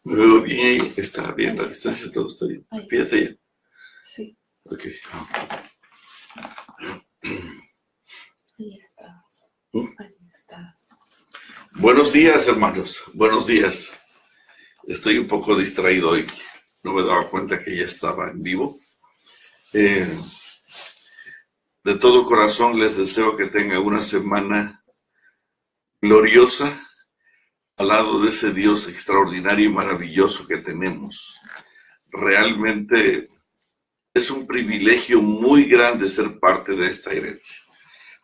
Me veo bien ahí, está bien, la distancia todo está bien. Fíjate ya. Sí. Ok. Ahí estás. Ahí estás. Buenos días, hermanos. Buenos días. Estoy un poco distraído hoy. No me daba cuenta que ya estaba en vivo. De todo corazón les deseo que tengan una semana gloriosa al lado de ese Dios extraordinario y maravilloso que tenemos. Realmente es un privilegio muy grande ser parte de esta herencia.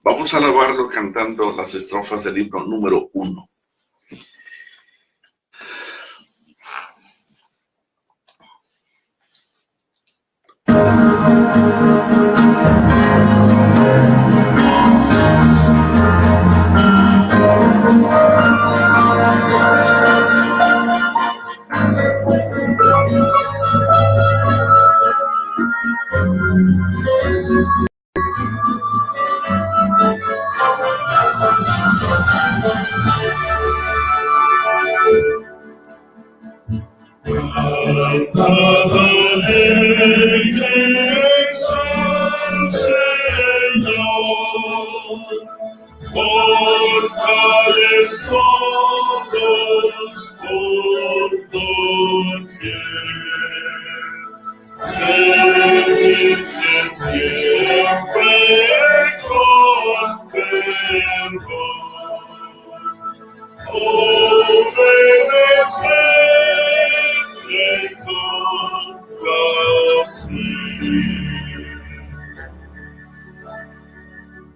Vamos a alabarlo cantando las estrofas del himno número 1. Mortales todos por doquier, servidle siempre con fervor, obedecerle complacir.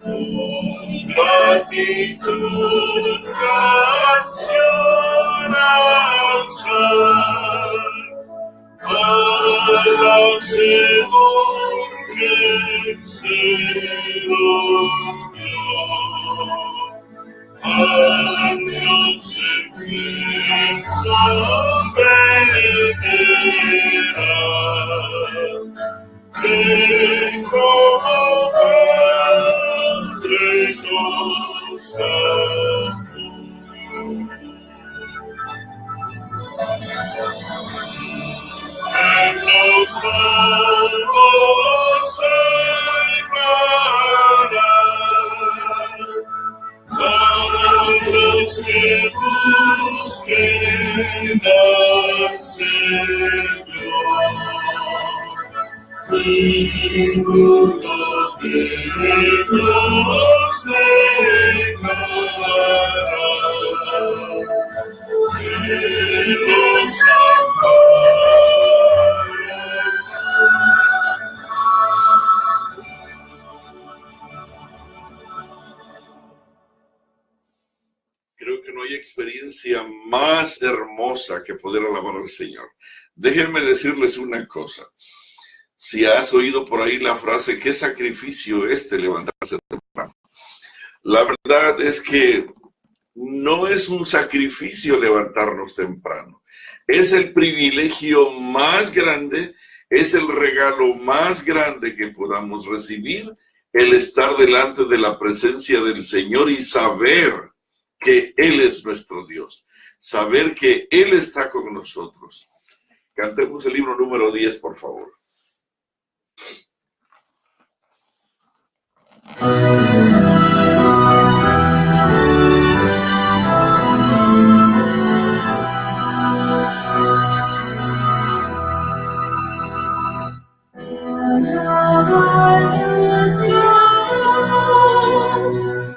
Con gratitud canción alzar al Hacedor que se los dio, años excelso venera, que como Padre nos amó. En los salvos salvará para los que busquen al Señor. Ninguno de ellos dejará que los Creo que no hay experiencia más hermosa que poder alabar al Señor. Déjenme decirles una cosa. Si has oído por ahí la frase, ¿qué sacrificio levantarse temprano? La verdad es que no es un sacrificio levantarnos temprano. Es el privilegio más grande, es el regalo más grande que podamos recibir, el estar delante de la presencia del Señor y saber que Él es nuestro Dios, saber que Él está con nosotros. Cantemos el himno número 10, por favor.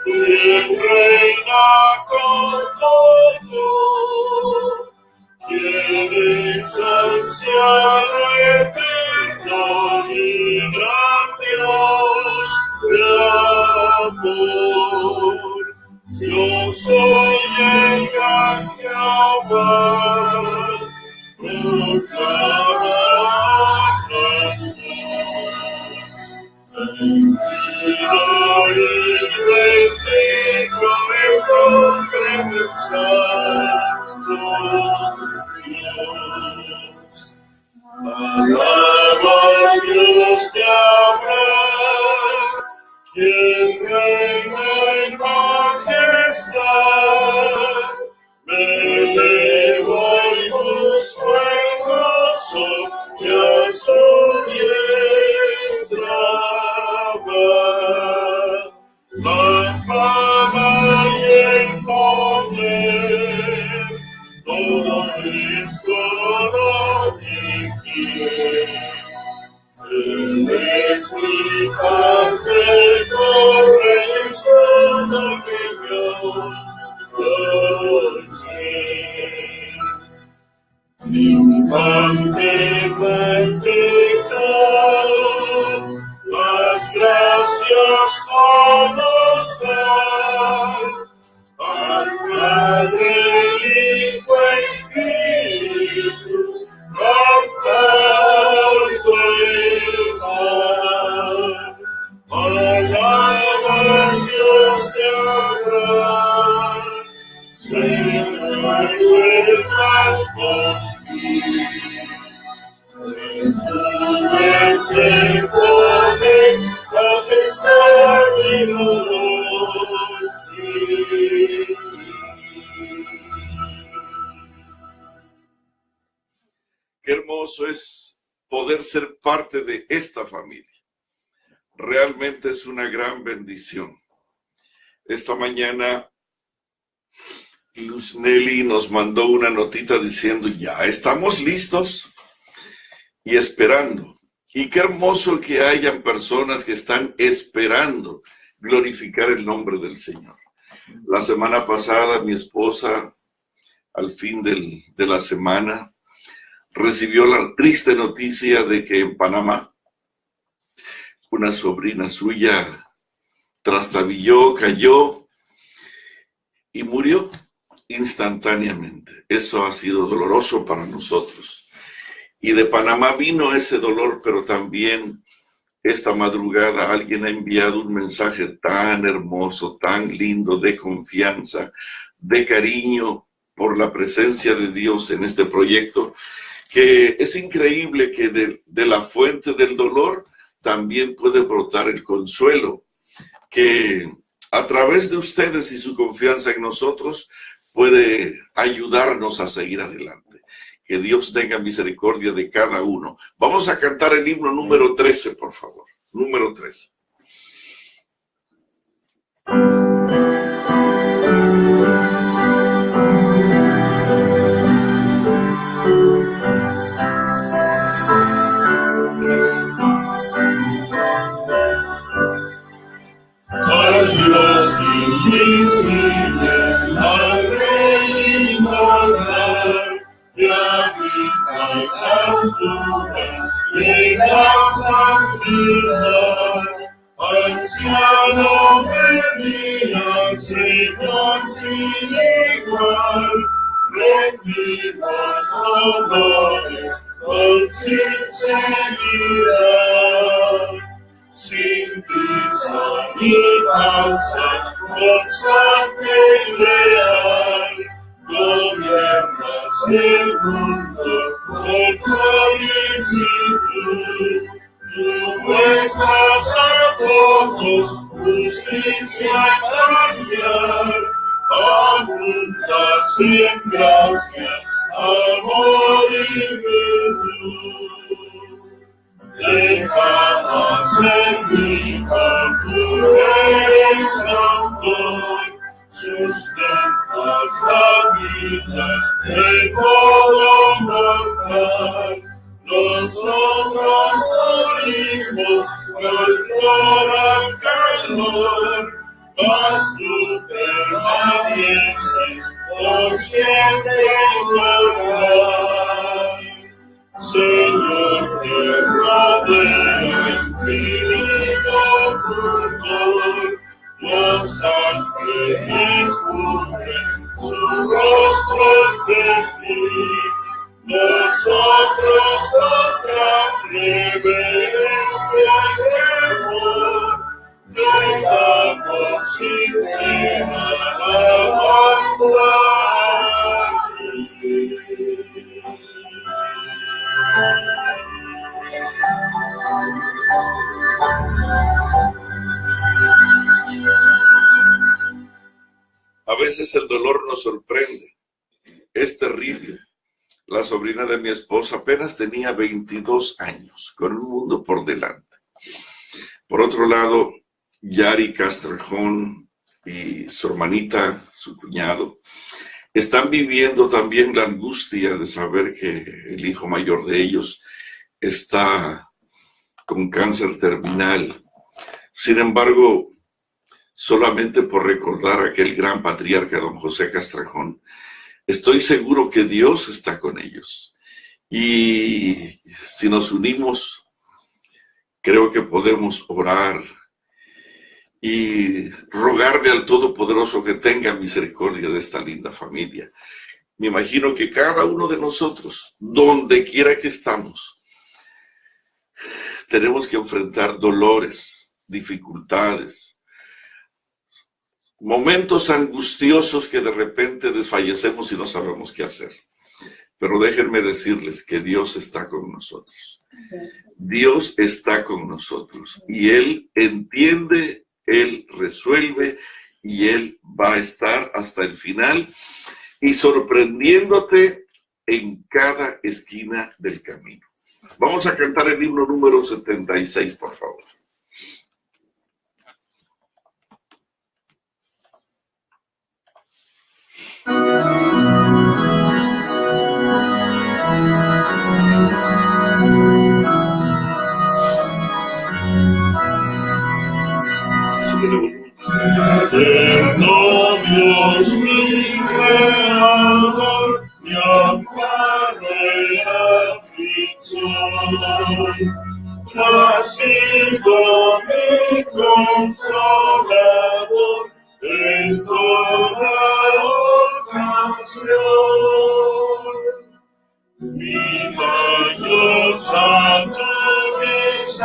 quien reina con todo, quien es anciano eterno y gran Dios de amor. Yo soy el gran Jehová, proclama gran voz. Hoy bendigo el nombre del Santo Dios. Alaba al Dios de Abraham, quien reina en majestad. elevo y busco el gozo que a su diestra va. La fama y el poder, todo esto lo dije. Él es mi parte, corresponde que yo conocí. Triunfantemente las gracias todos dan al Padre, Hijo, Espíritu, cantando están. Alaba a Dios de Abraham, Señor, vuelva por ti. Jesús es el poder, majestad y honor, sí. Qué hermoso es poder ser parte de esta familia. Realmente es una gran bendición. Esta mañana Luz Nelly nos mandó una notita diciendo, ya estamos listos y esperando. Y qué hermoso que hayan personas que están esperando glorificar el nombre del Señor. La semana pasada mi esposa, al fin de la semana, recibió la triste noticia de que en Panamá una sobrina suya trastabilló, cayó y murió instantáneamente. Eso ha sido doloroso para nosotros. Y de Panamá vino ese dolor, pero también esta madrugada alguien ha enviado un mensaje tan hermoso, tan lindo, de confianza, de cariño por la presencia de Dios en este proyecto, que es increíble que de la fuente del dolor también puede brotar el consuelo, que a través de ustedes y su confianza en nosotros puede ayudarnos a seguir adelante. Que Dios tenga misericordia de cada uno. Vamos a cantar el himno número 13, por favor. Número 13. Al Dios invisible, al Rey inmortal, que habita en la altura y la santidad. Anciano de día, Señor sin igual, rendimos honores con sinceridad. Sin prisa ni pausa, constante y leal, gobiernas el mundo con solicitud. Tú muestras a todos justicia parcial, abundas en gracia, amor y virtud. Déjanos servir, tú eres autor, sustentas la vida de todo mortal. Nosotros oímos con flor al calor, mas tú permaneces por siempre inmortal. Señor, que rodea infinito fulgor, los ángeles cubren su rostro de ti. Nosotros con gran reverencia y temor, cantamos sincera alabanza a ti. A veces el dolor nos sorprende es terrible. La sobrina de mi esposa apenas tenía 22 años, con un mundo por delante. Por otro lado, Yari Castrejón y su hermanita, su cuñado, están viviendo también la angustia de saber que el hijo mayor de ellos está con cáncer terminal. Sin embargo, solamente por recordar a aquel gran patriarca, don José Castrejón, estoy seguro que Dios está con ellos. Y si nos unimos, creo que podemos orar y rogarle al Todopoderoso que tenga misericordia de esta linda familia. Me imagino que cada uno de nosotros, donde quiera que estamos, tenemos que enfrentar dolores, dificultades, momentos angustiosos que de repente desfallecemos y no sabemos qué hacer. Pero déjenme decirles que Dios está con nosotros. Dios está con nosotros y Él entiende, Él resuelve y Él va a estar hasta el final y sorprendiéndote en cada esquina del camino. Vamos a cantar el himno número 76, por favor. Eterno Dios, mi creador, mi amparo en aflicción, tú has sido mi consolador en toda ocasión. Mi baño santo, mis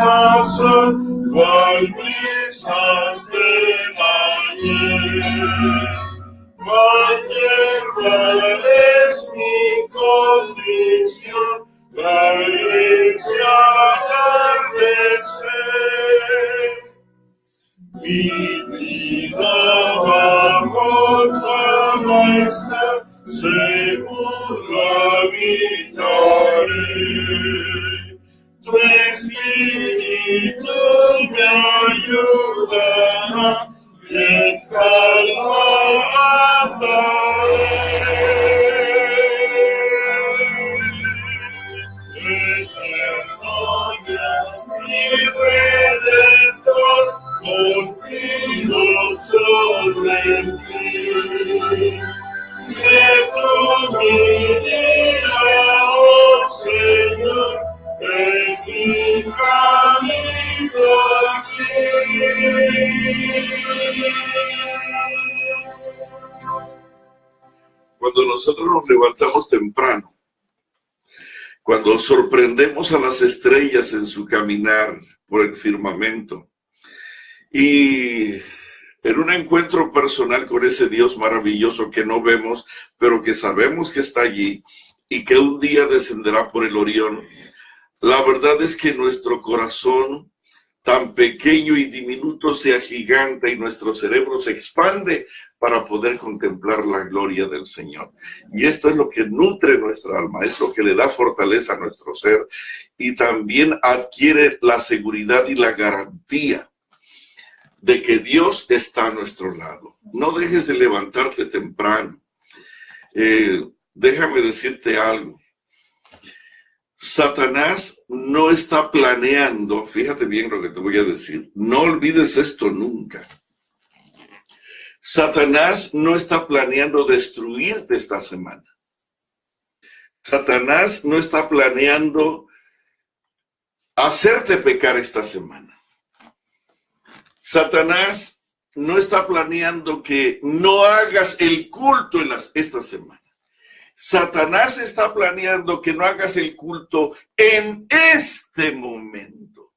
son cual misas del ayer. Cual hierba es mi condición, la herencia al atardecer. Mi vida bajo tu ala está, seguro habitaré. Tu espíritu me ayudará y en calma andaré. Eterno Dios, mi Redentor, confío sobre ti. Sé tú mi guía, oh Señor, en mi camino aquí. Cuando nosotros nos levantamos temprano, cuando sorprendemos a las estrellas en su caminar por el firmamento y en un encuentro personal con ese Dios maravilloso que no vemos, pero que sabemos que está allí y que un día descenderá por el Orión, la verdad es que nuestro corazón tan pequeño y diminuto se agiganta y nuestro cerebro se expande para poder contemplar la gloria del Señor. Y esto es lo que nutre nuestra alma, es lo que le da fortaleza a nuestro ser y también adquiere la seguridad y la garantía de que Dios está a nuestro lado. No dejes de levantarte temprano. Déjame decirte algo. Satanás no está planeando, fíjate bien lo que te voy a decir, no olvides esto nunca. Satanás no está planeando destruirte esta semana. Satanás no está planeando hacerte pecar esta semana. Satanás no está planeando que no hagas el culto esta semana. Satanás está planeando que no hagas el culto en este momento.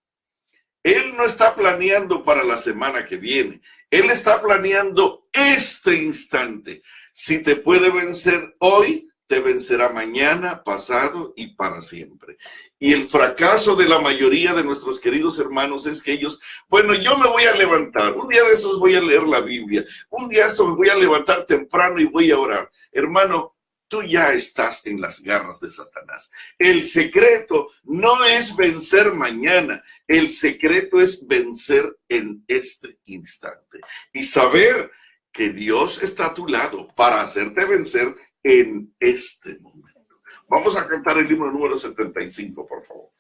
Él no está planeando para la semana que viene. Él está planeando este instante. Si te puede vencer hoy, te vencerá mañana, pasado y para siempre. Y el fracaso de la mayoría de nuestros queridos hermanos es que ellos, bueno, yo me voy a levantar, un día de esos voy a leer la Biblia, un día de estos me voy a levantar temprano y voy a orar. Hermano, tú ya estás en las garras de Satanás. El secreto no es vencer mañana, el secreto es vencer en este instante y saber que Dios está a tu lado para hacerte vencer en este momento. Vamos a cantar el himno número 75, por favor.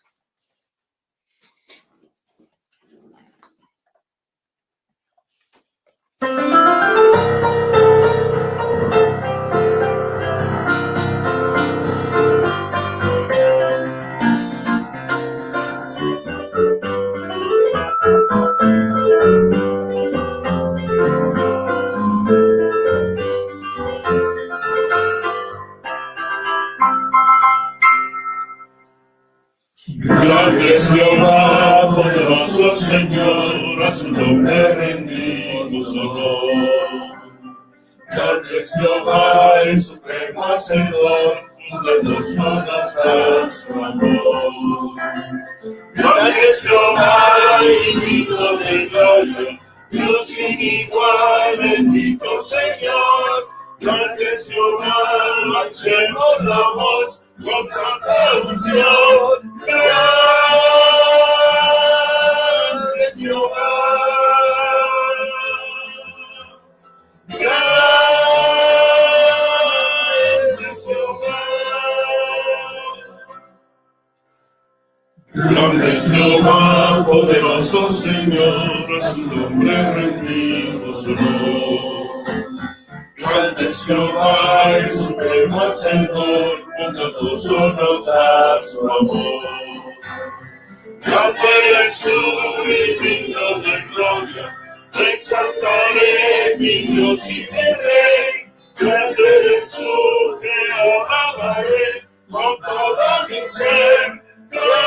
Grande es Jehová, poderoso Señor, a su nombre rendimos honor. Grande es Jehová, el supremo Hacedor, poderoso da su amor. Grande es Jehová, y digno de gloria, Dios sin igual, bendito Señor. Grande es Jehová, alcemos la voz con santa unción. Grande es Jehová. Grande es Jehová. Grande es Jehová, poderoso Señor, a su nombre rendimos honor. Grande es Jehová, el supremo Hacedor, bondadoso nos da su amor. Grande eres tú y digno de gloria, te exaltaré, mi Dios y mi Rey. Grande eres tú, te alabaré con todo mi ser. Grande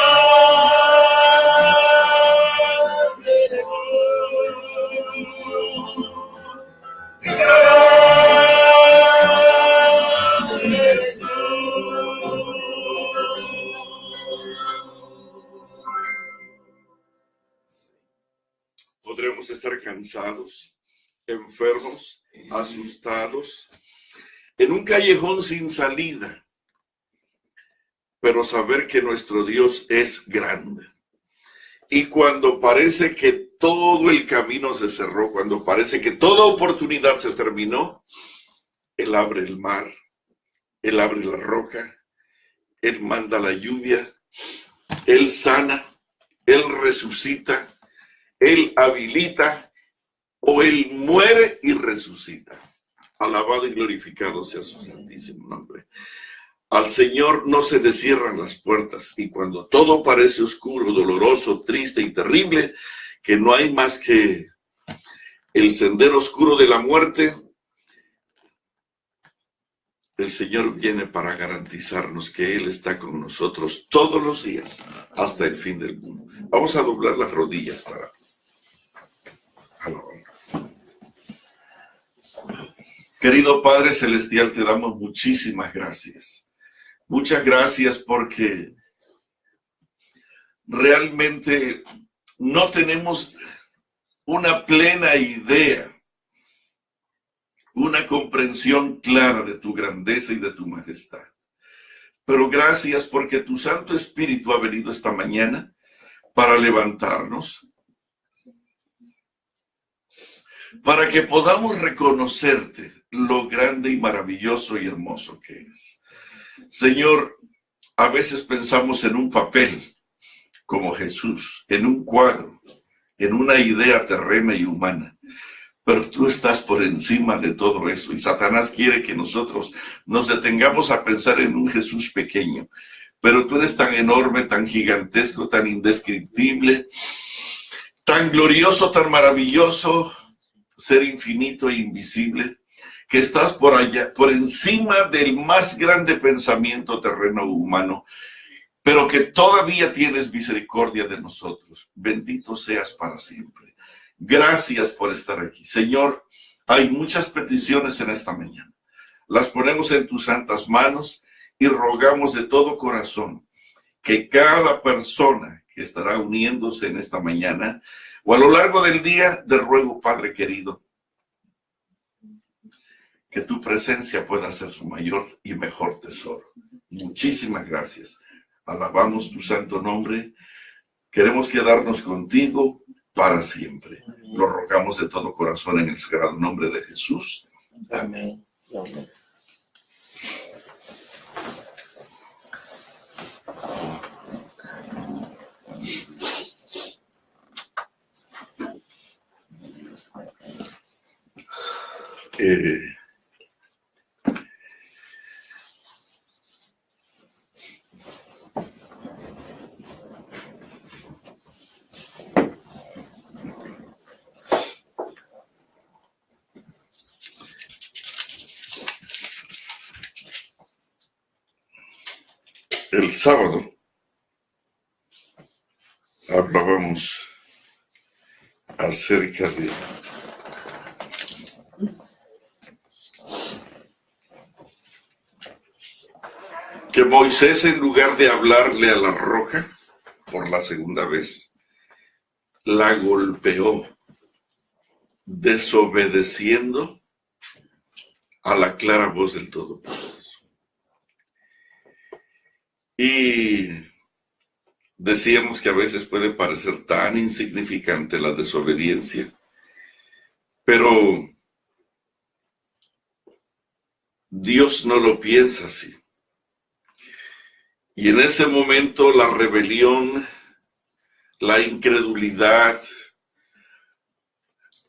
eres tú. Podremos estar cansados, enfermos, asustados, en un callejón sin salida, pero saber que nuestro Dios es grande. Y cuando parece que todo el camino se cerró, cuando parece que toda oportunidad se terminó, Él abre el mar, Él abre la roca, Él manda la lluvia, Él sana, Él resucita, Él habilita o Él muere y resucita. Alabado y glorificado sea su santísimo nombre. Al Señor no se le cierran las puertas y cuando todo parece oscuro, doloroso, triste y terrible, que no hay más que el sendero oscuro de la muerte, el Señor viene para garantizarnos que Él está con nosotros todos los días hasta el fin del mundo. Vamos a doblar las rodillas para alabar. Querido Padre Celestial, te damos muchísimas gracias. Muchas gracias porque realmente no tenemos una plena idea, una comprensión clara de tu grandeza y de tu majestad. Pero gracias porque tu Santo Espíritu ha venido esta mañana para levantarnos, para que podamos reconocerte lo grande y maravilloso y hermoso que eres. Señor, a veces pensamos en un papel como Jesús, en un cuadro, en una idea terrena y humana, pero tú estás por encima de todo eso y Satanás quiere que nosotros nos detengamos a pensar en un Jesús pequeño, pero tú eres tan enorme, tan gigantesco, tan indescriptible, tan glorioso, tan maravilloso, ser infinito e invisible, que estás por allá, por encima del más grande pensamiento terreno humano, pero que todavía tienes misericordia de nosotros. Bendito seas para siempre. Gracias por estar aquí. Señor, hay muchas peticiones en esta mañana. Las ponemos en tus santas manos y rogamos de todo corazón que cada persona que estará uniéndose en esta mañana o a lo largo del día, te ruego, Padre querido, que tu presencia pueda ser su mayor y mejor tesoro. Muchísimas gracias. Alabamos tu santo nombre. Queremos quedarnos contigo para siempre. Lo rogamos de todo corazón en el sagrado nombre de Jesús. Amén. Amén. El sábado hablábamos acerca de que Moisés, en lugar de hablarle a la roca por la segunda vez, la golpeó, desobedeciendo a la clara voz del Todopoderoso. Y decíamos que a veces puede parecer tan insignificante la desobediencia, pero Dios no lo piensa así. Y en ese momento la rebelión, la incredulidad,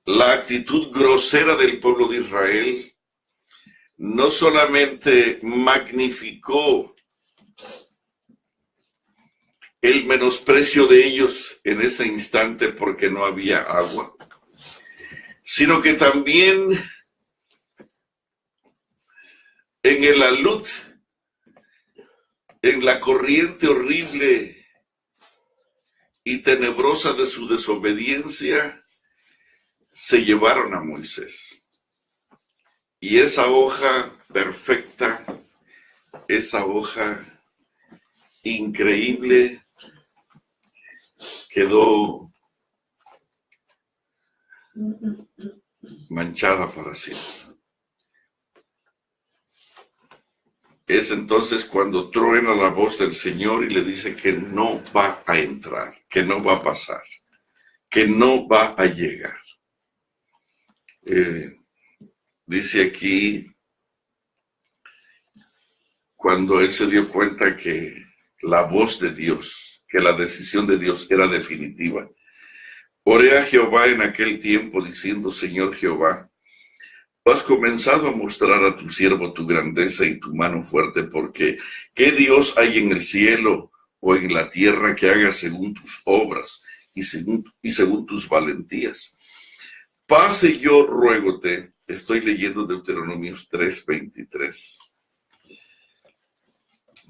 la actitud grosera del pueblo de Israel no solamente magnificó el menosprecio de ellos en ese instante porque no había agua, sino que también en el alud, en la corriente horrible y tenebrosa de su desobediencia, se llevaron a Moisés. Y esa hoja perfecta, esa hoja increíble, quedó manchada para siempre. Es entonces cuando truena la voz del Señor y le dice que no va a entrar, que no va a pasar, que no va a llegar. Dice aquí, cuando él se dio cuenta que la voz de Dios, que la decisión de Dios era definitiva, oré a Jehová en aquel tiempo diciendo: Señor Jehová, tú has comenzado a mostrar a tu siervo tu grandeza y tu mano fuerte, porque ¿qué Dios hay en el cielo o en la tierra que haga según tus obras y según tus valentías? Pase yo, ruégote, estoy leyendo Deuteronomios 3:23.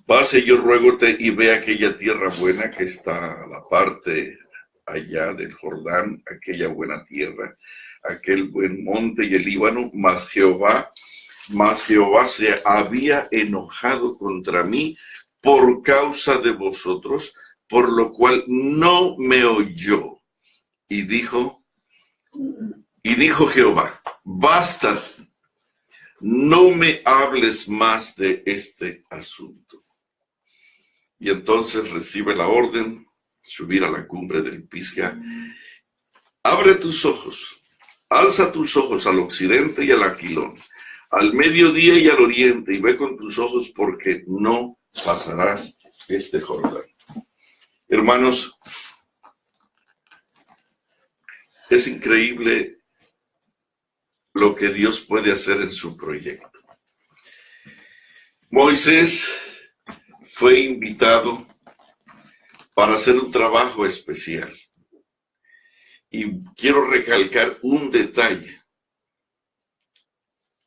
Pase yo, ruégote, y ve aquella tierra buena que está a la parte allá del Jordán, aquella buena tierra, aquel buen monte y el Líbano, mas Jehová se había enojado contra mí por causa de vosotros, por lo cual no me oyó. Y dijo Jehová: basta, no me hables más de este asunto. Y entonces recibe la orden, subir a la cumbre del Pisga. Abre tus ojos, alza tus ojos al occidente y al aquilón, al mediodía y al oriente, y ve con tus ojos, porque no pasarás este Jordán. Hermanos, es increíble lo que Dios puede hacer en su proyecto. Moisés fue invitado para hacer un trabajo especial. Y quiero recalcar un detalle.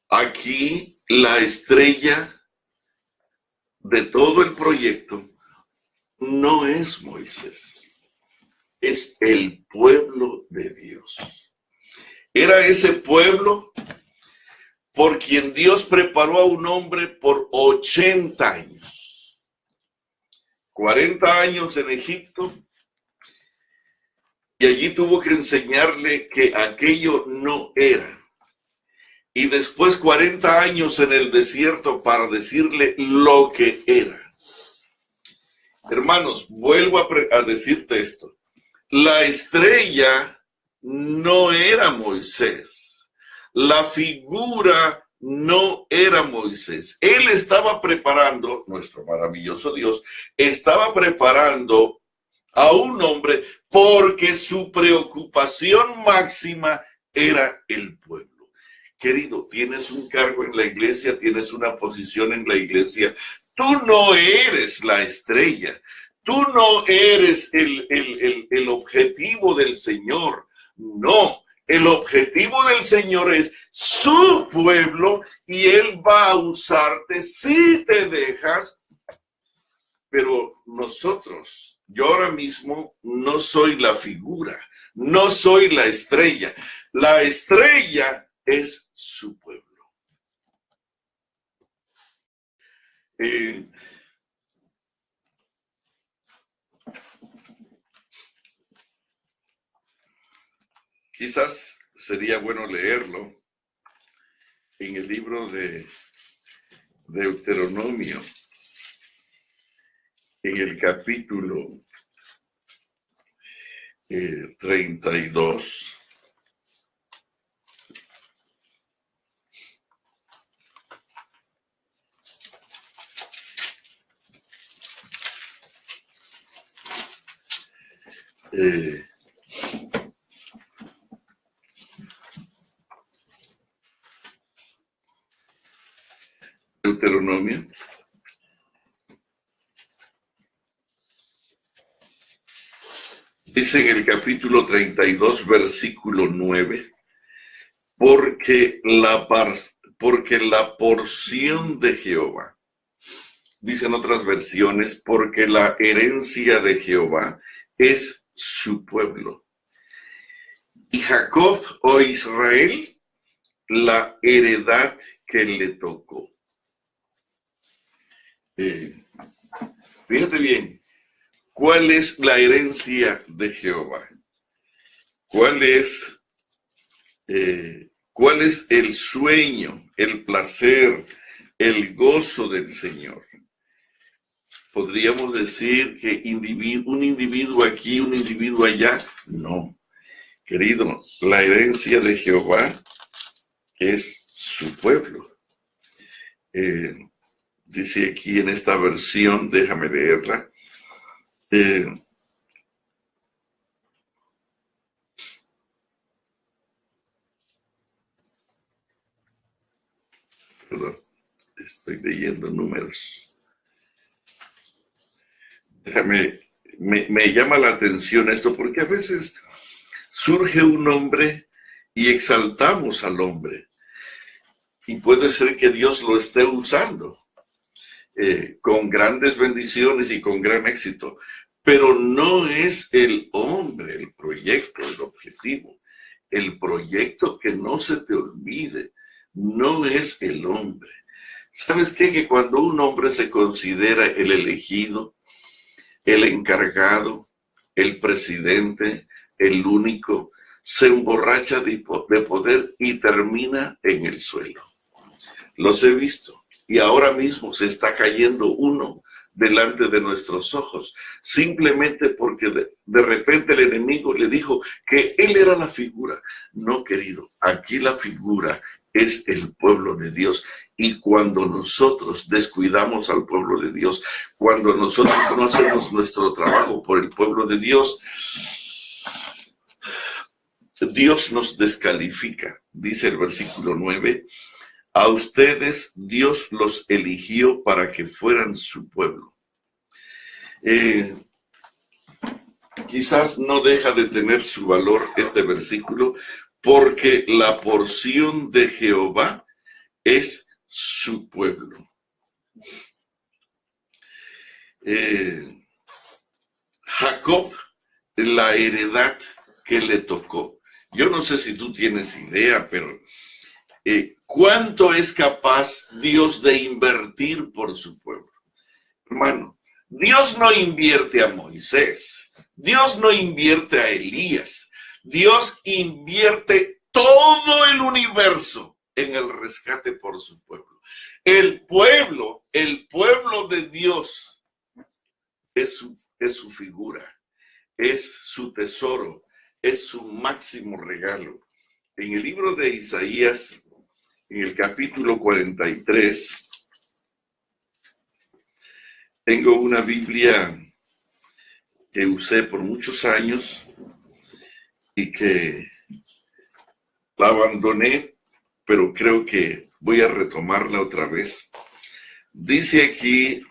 Aquí la estrella de todo el proyecto no es Moisés, es el pueblo de Dios. Era ese pueblo por quien Dios preparó a un hombre por 80 años. 40 años en Egipto, y allí tuvo que enseñarle que aquello no era. y después 40 años en el desierto para decirle lo que era. Hermanos, vuelvo a decirte esto. La estrella no era Moisés. La figura no era Moisés. Él estaba preparando, nuestro maravilloso Dios, estaba preparando a un hombre porque su preocupación máxima era el pueblo. Querido, tienes un cargo en la iglesia, tienes una posición en la iglesia. Tú no eres la estrella. Tú no eres el objetivo del Señor. No, el objetivo del Señor es su pueblo y Él va a usarte si te dejas. Pero nosotros, yo ahora mismo no soy la figura, no soy la estrella. La estrella es su pueblo. Quizás sería bueno leerlo en el libro de Deuteronomio, en el capítulo 32. Deuteronomio. Dice en el capítulo 32, versículo 9, porque la porción de Jehová, dicen otras versiones, porque la herencia de Jehová es su pueblo. Y Jacob o Israel, la heredad que le tocó. Fíjate bien, ¿cuál es la herencia de Jehová? ¿Cuál es el sueño, el placer, el gozo del Señor? ¿Podríamos decir que un individuo aquí, un individuo allá? No, querido, la herencia de Jehová es su pueblo. Dice aquí en esta versión, déjame leerla. Perdón, estoy leyendo números. Me llama la atención esto porque a veces surge un hombre y exaltamos al hombre. Y puede ser que Dios lo esté usando con grandes bendiciones y con gran éxito. Pero no es el hombre, el proyecto, el objetivo. El proyecto, que no se te olvide, no es el hombre. ¿Sabes qué? Que cuando un hombre se considera el elegido, el encargado, el presidente, el único, se emborracha de poder y termina en el suelo. Los he visto. Y ahora mismo se está cayendo uno delante de nuestros ojos, simplemente porque de repente el enemigo le dijo que él era la figura. No, querido, aquí la figura es el pueblo de Dios. Y cuando nosotros descuidamos al pueblo de Dios, cuando nosotros no hacemos nuestro trabajo por el pueblo de Dios, Dios nos descalifica. Dice el versículo 9, a ustedes Dios los eligió para que fueran su pueblo. Quizás no deja de tener su valor este versículo, porque la porción de Jehová es su pueblo. Jacob, la heredad que le tocó. Yo no sé si tú tienes idea, pero ¿cuánto es capaz Dios de invertir por su pueblo? Hermano, Dios no invierte a Moisés, Dios no invierte a Elías, Dios invierte todo el universo en el rescate por su pueblo. El pueblo de Dios es su figura, es su tesoro, es su máximo regalo. En el libro de Isaías, en el capítulo 43, tengo una Biblia que usé por muchos años y que la abandoné, pero creo que voy a retomarla otra vez. Dice aquí,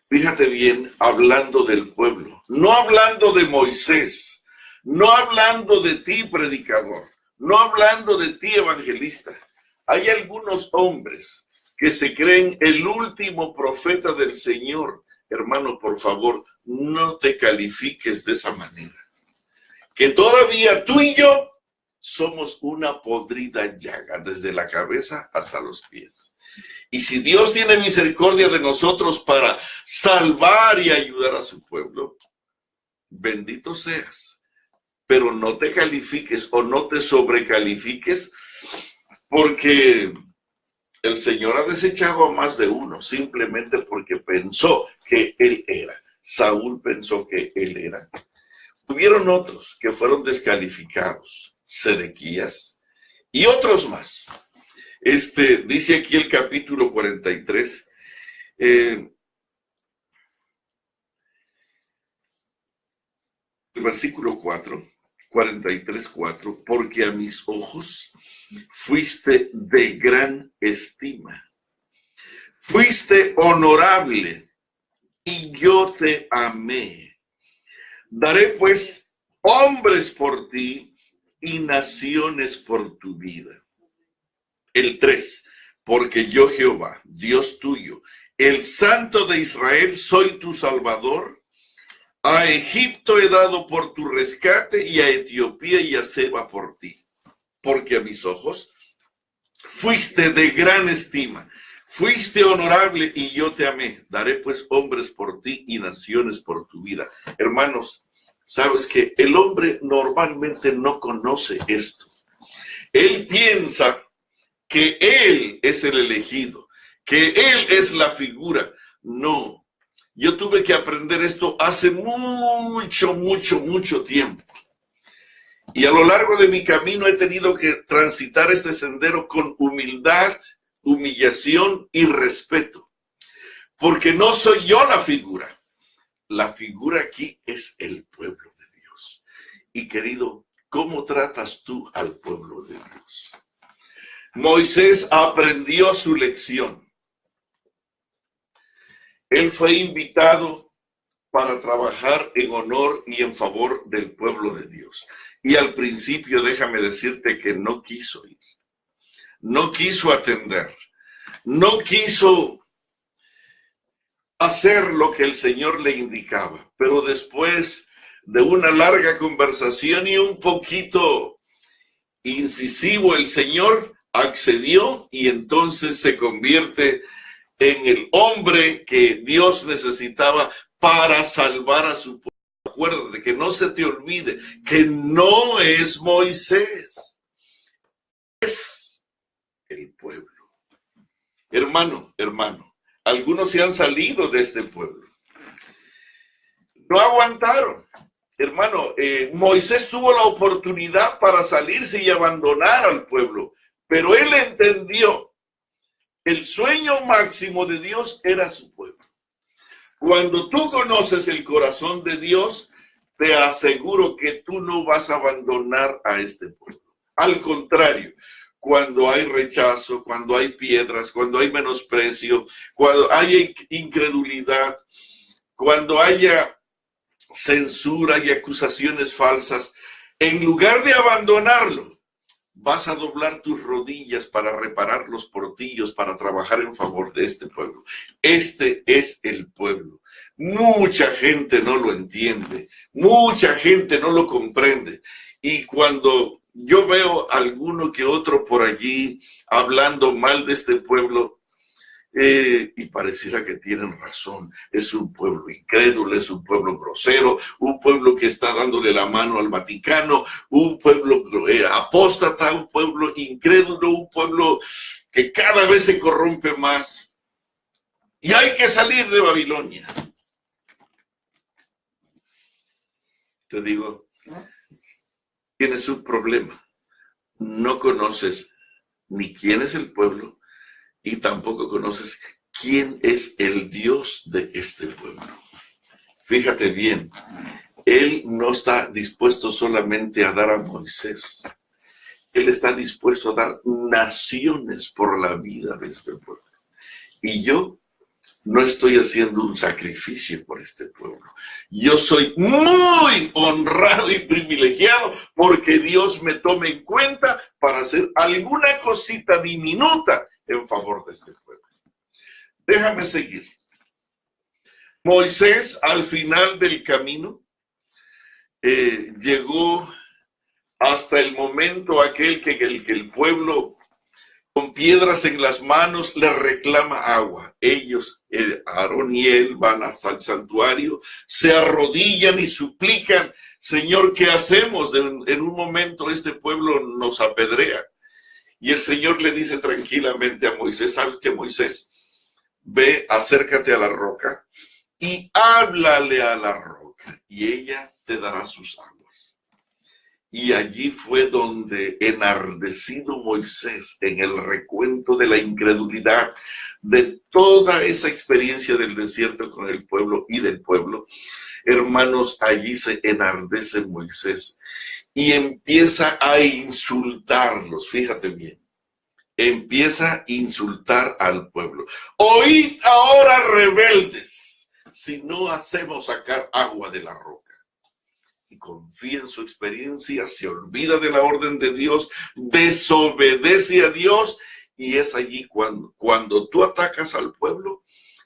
fíjate bien, hablando del pueblo, no hablando de Moisés, no hablando de ti, predicador, no hablando de ti, evangelista. Hay algunos hombres que se creen el último profeta del Señor. Hermano, por favor, no te califiques de esa manera. Que todavía tú y yo somos una podrida llaga, desde la cabeza hasta los pies. Y si Dios tiene misericordia de nosotros para salvar y ayudar a su pueblo, bendito seas. Pero no te califiques o no te sobrecalifiques, porque el Señor ha desechado a más de uno simplemente porque pensó que él era. Saúl pensó que él era. Hubieron otros que fueron descalificados, Sedequías y otros más. Dice aquí el capítulo 43, el versículo 4, 43:4, porque a mis ojos fuiste de gran estima, fuiste honorable y yo te amé. Daré pues hombres por ti y naciones por tu vida. El 3, porque yo Jehová, Dios tuyo, el Santo de Israel, soy tu Salvador. A Egipto he dado por tu rescate y a Etiopía y a Seba por ti. Porque a mis ojos fuiste de gran estima, fuiste honorable y yo te amé. Daré pues hombres por ti y naciones por tu vida. Hermanos, sabes que el hombre normalmente no conoce esto. Él piensa que él es el elegido, que él es la figura. No. Yo tuve que aprender esto hace mucho tiempo. Y a lo largo de mi camino he tenido que transitar este sendero con humildad, humillación y respeto. Porque no soy yo la figura. La figura aquí es el pueblo de Dios. Y querido, ¿cómo tratas tú al pueblo de Dios? Moisés aprendió su lección. Él fue invitado para trabajar en honor y en favor del pueblo de Dios. Y al principio, déjame decirte que no quiso ir. No quiso atender. No quiso hacer lo que el Señor le indicaba. Pero después de una larga conversación y un poquito incisivo, el Señor accedió y entonces se convierte en el hombre que Dios necesitaba para salvar a su pueblo. Acuérdate, que no se te olvide que no es Moisés, es el pueblo. Hermano, algunos se han salido de este pueblo. No aguantaron. Hermano, Moisés tuvo la oportunidad para salirse y abandonar al pueblo, pero él entendió. El sueño máximo de Dios era su pueblo. Cuando tú conoces el corazón de Dios, te aseguro que tú no vas a abandonar a este pueblo. Al contrario, cuando hay rechazo, cuando hay piedras, cuando hay menosprecio, cuando hay incredulidad, cuando haya censura y acusaciones falsas, en lugar de abandonarlo, vas a doblar tus rodillas para reparar los portillos, para trabajar en favor de este pueblo. Este es el pueblo. Mucha gente no lo entiende, mucha gente no lo comprende. Y cuando yo veo alguno que otro por allí hablando mal de este pueblo, Y pareciera que tienen razón. Es un pueblo incrédulo, es un pueblo grosero, un pueblo que está dándole la mano al Vaticano, un pueblo apóstata, un pueblo incrédulo, un pueblo que cada vez se corrompe más. Y hay que salir de Babilonia. Te digo, tienes un problema. No conoces ni quién es el pueblo y tampoco conoces quién es el Dios de este pueblo. Fíjate bien, Él no está dispuesto solamente a dar a Moisés. Él está dispuesto a dar naciones por la vida de este pueblo. Y yo no estoy haciendo un sacrificio por este pueblo. Yo soy muy honrado y privilegiado porque Dios me tome en cuenta para hacer alguna cosita diminuta en favor de este pueblo. Déjame seguir. Moisés, al final del camino, llegó hasta el momento aquel que el pueblo, con piedras en las manos, le reclama agua. Ellos, Aarón y él, van al santuario, se arrodillan y suplican: Señor, ¿qué hacemos? En un momento este pueblo nos apedrea. Y el Señor le dice tranquilamente a Moisés: ¿sabes qué, Moisés? Ve, acércate a la roca y háblale a la roca y ella te dará sus aguas. Y allí fue donde, enardecido Moisés en el recuento de la incredulidad, de toda esa experiencia del desierto con el pueblo y del pueblo, hermanos, allí se enardece Moisés y empieza a insultarlos. Fíjate bien, empieza a insultar al pueblo. Oíd ahora, rebeldes, si no hacemos sacar agua de la roca. Y confía en su experiencia, se olvida de la orden de Dios, desobedece a Dios, y es allí cuando tú atacas al pueblo,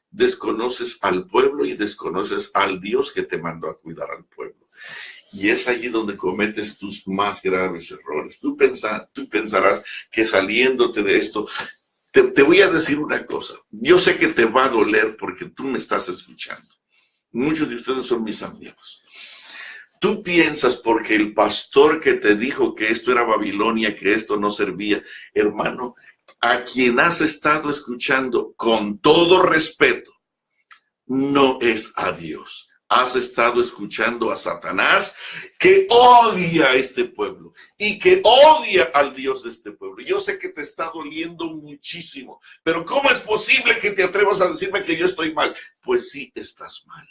desconoces al pueblo y desconoces al Dios que te mandó a cuidar al pueblo. Y es allí donde cometes tus más graves errores. Tú pensarás que saliéndote de esto, te voy a decir una cosa. Yo sé que te va a doler porque tú me estás escuchando. Muchos de ustedes son mis amigos. Tú piensas porque el pastor que te dijo que esto era Babilonia, que esto no servía, hermano, a quien has estado escuchando con todo respeto, no es a Dios. Has estado escuchando a Satanás, que odia a este pueblo y que odia al Dios de este pueblo. Yo sé que te está doliendo muchísimo, pero ¿cómo es posible que te atrevas a decirme que yo estoy mal? Pues sí, estás mal,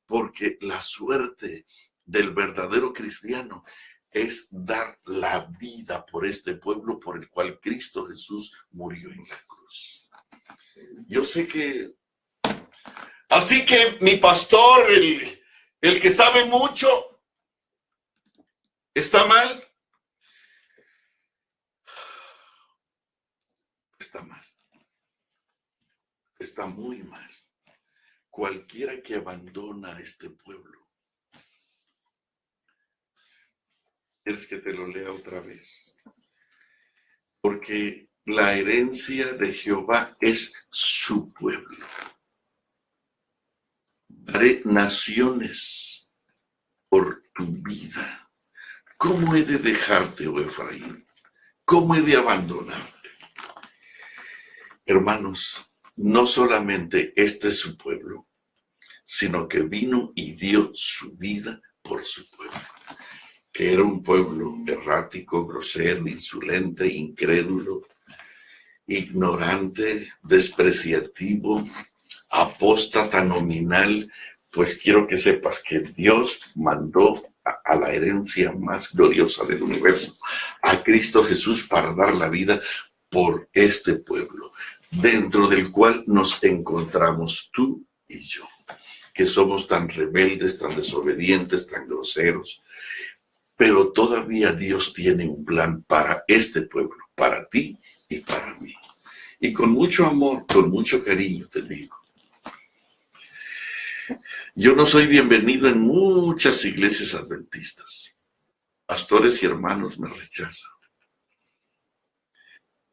porque la suerte del verdadero cristiano es dar la vida por este pueblo por el cual Cristo Jesús murió en la cruz. Yo sé que... Así que mi pastor, el que sabe mucho, ¿está mal? Está mal. Está muy mal. Cualquiera que abandona a este pueblo. ¿Quieres que te lo lea otra vez? Porque la herencia de Jehová es su pueblo. Daré naciones por tu vida. ¿Cómo he de dejarte, oh Efraín? ¿Cómo he de abandonarte? Hermanos, no solamente este es su pueblo, sino que vino y dio su vida por su pueblo, que era un pueblo errático, grosero, insolente, incrédulo, ignorante, despreciativo, apóstata nominal. Pues quiero que sepas que Dios mandó a la herencia más gloriosa del universo, a Cristo Jesús, para dar la vida por este pueblo, dentro del cual nos encontramos tú y yo, que somos tan rebeldes, tan desobedientes, tan groseros. Pero todavía Dios tiene un plan para este pueblo, para ti y para mí. Y con mucho amor, con mucho cariño te digo, yo no soy bienvenido en muchas iglesias adventistas. Pastores y hermanos me rechazan.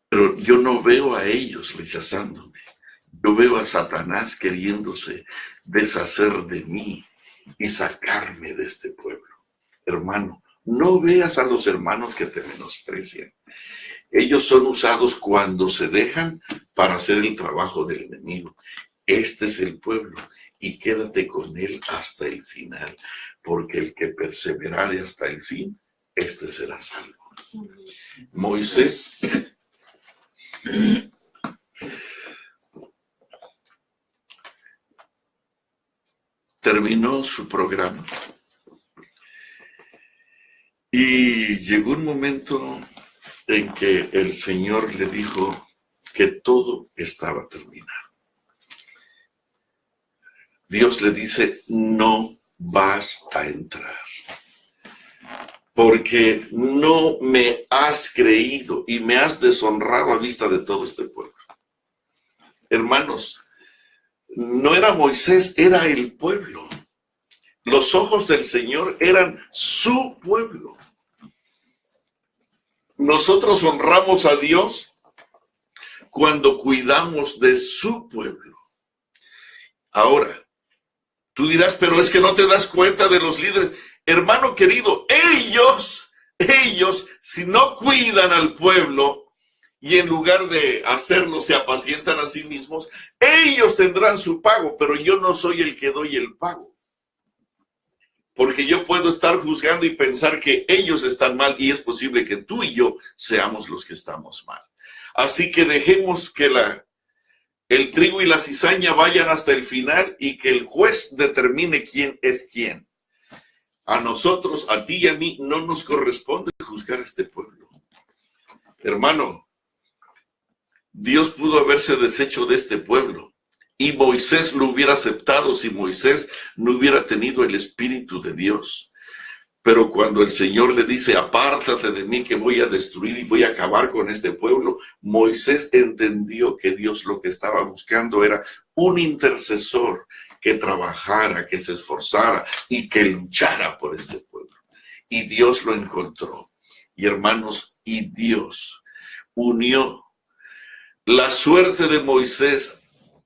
Pero yo no veo a ellos rechazándome. Yo veo a Satanás queriéndose deshacer de mí y sacarme de este pueblo. Hermano, no veas a los hermanos que te menosprecian. Ellos son usados cuando se dejan para hacer el trabajo del enemigo. Este es el pueblo y quédate con él hasta el final, porque el que perseverare hasta el fin, este será salvo. Moisés terminó su programa y llegó un momento en que el Señor le dijo que todo estaba terminado. Dios le dice, no vas a entrar, porque no me has creído y me has deshonrado a vista de todo este pueblo. Hermanos, no era Moisés, era el pueblo. Los ojos del Señor eran su pueblo. Nosotros honramos a Dios cuando cuidamos de su pueblo. Ahora, tú dirás, pero es que no te das cuenta de los líderes. Hermano querido, ellos, si no cuidan al pueblo y en lugar de hacerlo se apacientan a sí mismos, ellos tendrán su pago, pero yo no soy el que doy el pago. Porque yo puedo estar juzgando y pensar que ellos están mal y es posible que tú y yo seamos los que estamos mal. Así que dejemos que el trigo y la cizaña vayan hasta el final y que el juez determine quién es quién. A nosotros, a ti y a mí, no nos corresponde juzgar a este pueblo. Hermano, Dios pudo haberse deshecho de este pueblo. Y Moisés lo hubiera aceptado si Moisés no hubiera tenido el Espíritu de Dios. Pero cuando el Señor le dice, apártate de mí que voy a destruir y voy a acabar con este pueblo, Moisés entendió que Dios lo que estaba buscando era un intercesor que trabajara, que se esforzara y que luchara por este pueblo. Y Dios lo encontró. Y hermanos, y Dios unió la suerte de Moisés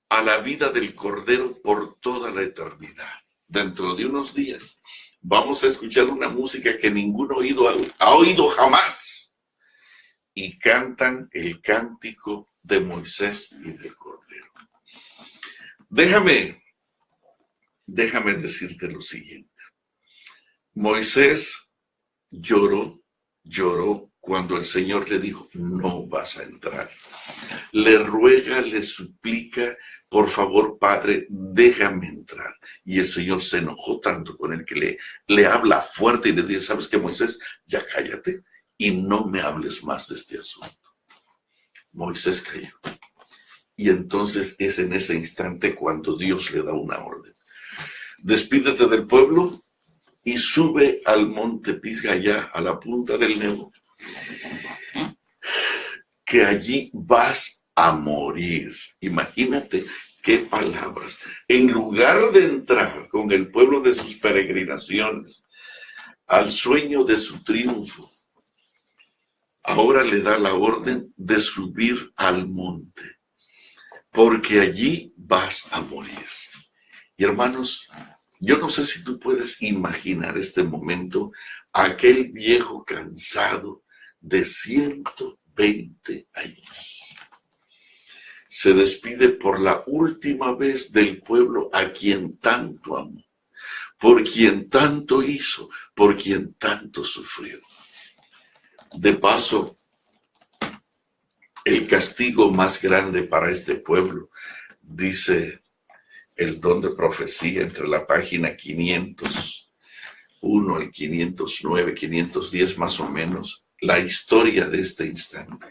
a la vida del Cordero por toda la eternidad. Dentro de unos días vamos a escuchar una música que ningún oído ha oído jamás. Y cantan el cántico de Moisés y del Cordero. Déjame decirte lo siguiente. Moisés lloró cuando el Señor le dijo, no vas a entrar. Le ruega, le suplica, por favor, Padre, déjame entrar. Y el Señor se enojó tanto con él que le habla fuerte y le dice, ¿sabes qué, Moisés? Ya cállate y no me hables más de este asunto. Moisés cayó. Y entonces es en ese instante cuando Dios le da una orden. Despídete del pueblo y sube al monte Pisga, allá a la punta del Nebo, que allí vas a morir. Imagínate qué palabras. En lugar de entrar con el pueblo de sus peregrinaciones al sueño de su triunfo, ahora le da la orden de subir al monte, porque allí vas a morir. Y hermanos, yo no sé si tú puedes imaginar este momento, aquel viejo cansado de 120 años. Se despide por la última vez del pueblo a quien tanto amó, por quien tanto hizo, por quien tanto sufrió. De paso, el castigo más grande para este pueblo, dice el don de profecía entre la página 501 al 509, 510 más o menos, la historia de este instante.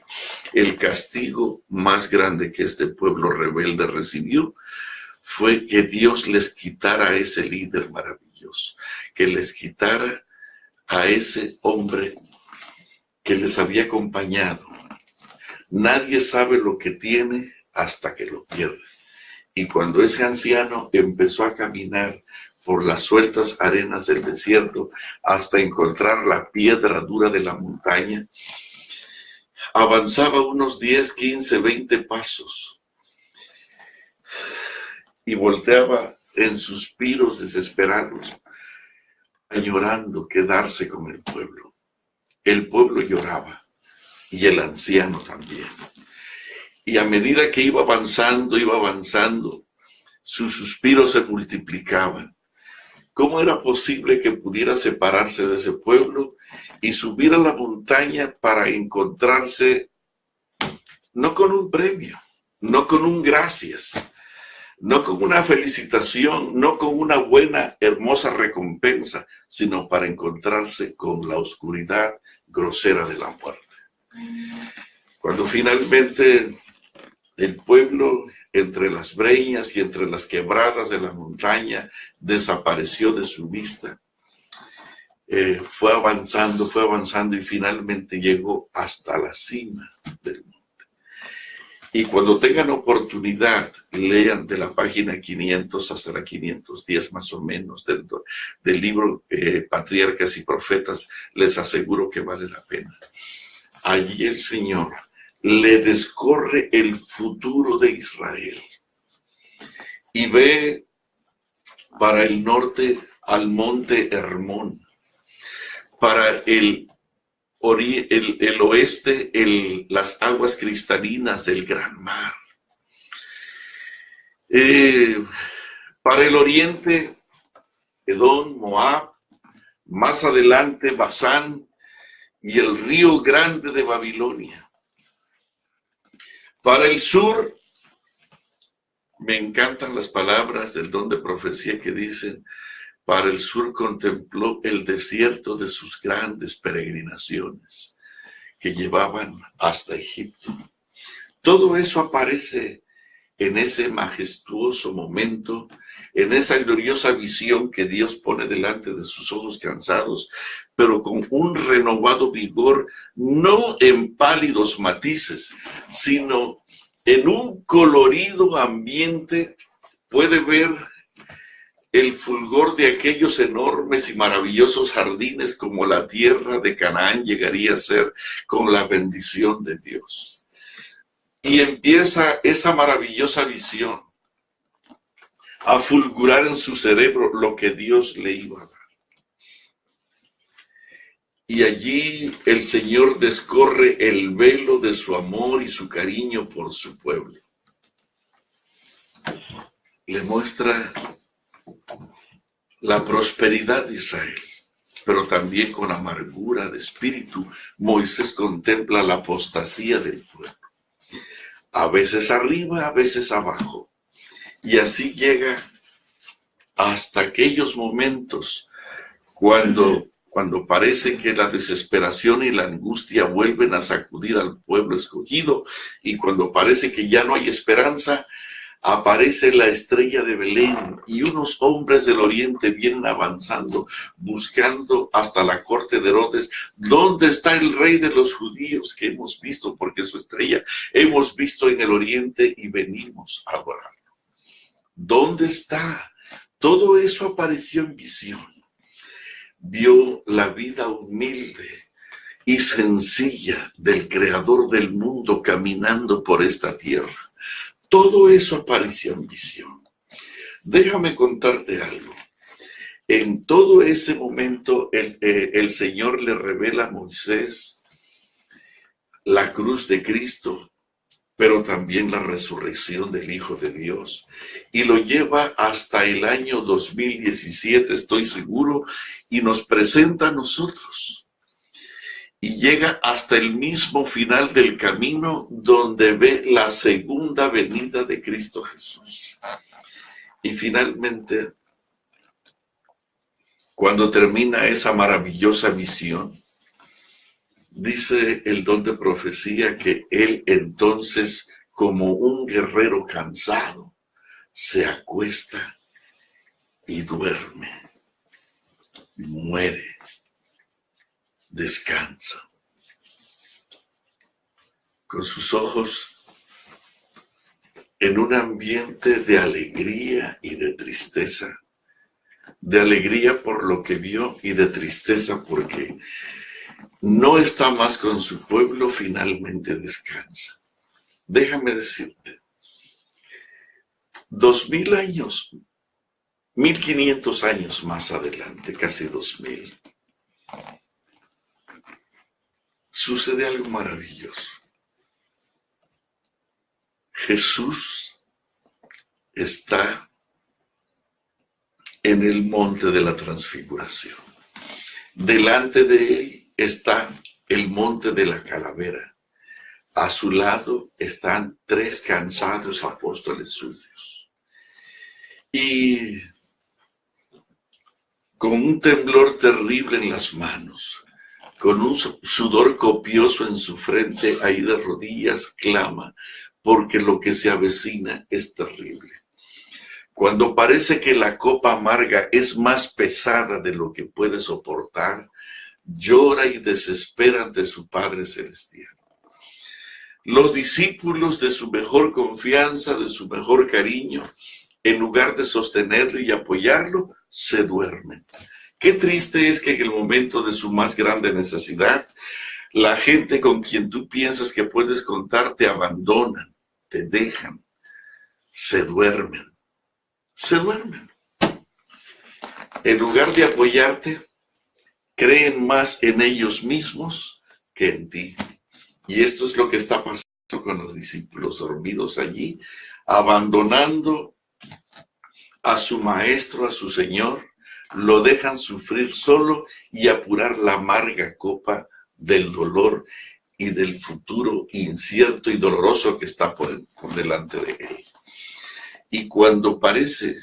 El castigo más grande que este pueblo rebelde recibió fue que Dios les quitara a ese líder maravilloso, que les quitara a ese hombre que les había acompañado. Nadie sabe lo que tiene hasta que lo pierde. Y cuando ese anciano empezó a caminar por las sueltas arenas del desierto hasta encontrar la piedra dura de la montaña, avanzaba unos 10, 15, 20 pasos. y volteaba en suspiros desesperados, añorando quedarse con el pueblo. El pueblo lloraba y el anciano también. Y a medida que iba avanzando, sus suspiros se multiplicaban. ¿Cómo era posible que pudiera separarse de ese pueblo y subir a la montaña para encontrarse no con un premio, no con un gracias, no con una felicitación, no con una buena, hermosa recompensa, sino para encontrarse con la oscuridad grosera de la muerte? Cuando finalmente el pueblo, entre las breñas y entre las quebradas de la montaña, desapareció de su vista, fue avanzando y finalmente llegó hasta la cima del monte. Y cuando tengan oportunidad, lean de la página 500 hasta la 510 más o menos del libro Patriarcas y Profetas. Les aseguro que vale la pena. Allí el Señor le descorre el futuro de Israel y ve para el norte al monte Hermón, para el oeste las aguas cristalinas del gran mar, para el oriente Edom, Moab, más adelante Basán y el río grande de Babilonia. Para el sur, me encantan las palabras del don de profecía que dicen: para el sur contempló el desierto de sus grandes peregrinaciones que llevaban hasta Egipto. Todo eso aparece en ese majestuoso momento, en esa gloriosa visión que Dios pone delante de sus ojos cansados, pero con un renovado vigor, no en pálidos matices, sino en un colorido ambiente. Puede ver el fulgor de aquellos enormes y maravillosos jardines como la tierra de Canaán llegaría a ser con la bendición de Dios. Y empieza esa maravillosa visión a fulgurar en su cerebro lo que Dios le iba a dar. Y allí el Señor descorre el velo de su amor y su cariño por su pueblo. Le muestra la prosperidad de Israel, pero también con amargura de espíritu. Moisés contempla la apostasía del pueblo. A veces arriba, a veces abajo. Y así llega hasta aquellos momentos cuando parece que la desesperación y la angustia vuelven a sacudir al pueblo escogido, y cuando parece que ya no hay esperanza, aparece la estrella de Belén y unos hombres del oriente vienen avanzando, buscando hasta la corte de Herodes. ¿Dónde está el rey de los judíos que hemos visto? Porque su estrella hemos visto en el oriente y venimos a adorarlo. ¿Dónde está? Todo eso apareció en visión. Vio la vida humilde y sencilla del creador del mundo caminando por esta tierra. Todo eso apareció en visión. Déjame contarte algo. En todo ese momento el Señor le revela a Moisés la cruz de Cristo, pero también la resurrección del Hijo de Dios. Y lo lleva hasta el año 2017, estoy seguro, y nos presenta a nosotros. Y llega hasta el mismo final del camino donde ve la segunda venida de Cristo Jesús. Y finalmente, cuando termina esa maravillosa visión, dice el don de profecía que él entonces, como un guerrero cansado, se acuesta y duerme, muere, descansa. Con sus ojos en un ambiente de alegría y de tristeza. De alegría por lo que vio y de tristeza porque no está más con su pueblo, finalmente descansa. Déjame decirte, 2000 años, 1500 años más adelante, casi 2000, sucede algo maravilloso. Jesús está en el monte de la transfiguración. Delante de él está el monte de la calavera. A su lado están 3 cansados apóstoles suyos. Y con un temblor terrible en las manos, con un sudor copioso en su frente, ahí de rodillas clama, porque lo que se avecina es terrible. Cuando parece que la copa amarga es más pesada de lo que puede soportar, llora y desespera ante su Padre Celestial. Los discípulos, de su mejor confianza, de su mejor cariño, en lugar de sostenerlo y apoyarlo, se duermen. Qué triste es que en el momento de su más grande necesidad, la gente con quien tú piensas que puedes contar te abandonan, te dejan, se duermen. Se duermen. En lugar de apoyarte, creen más en ellos mismos que en ti. Y esto es lo que está pasando con los discípulos dormidos allí, abandonando a su maestro, a su Señor, lo dejan sufrir solo y apurar la amarga copa del dolor y del futuro incierto y doloroso que está por delante de él. Y cuando parece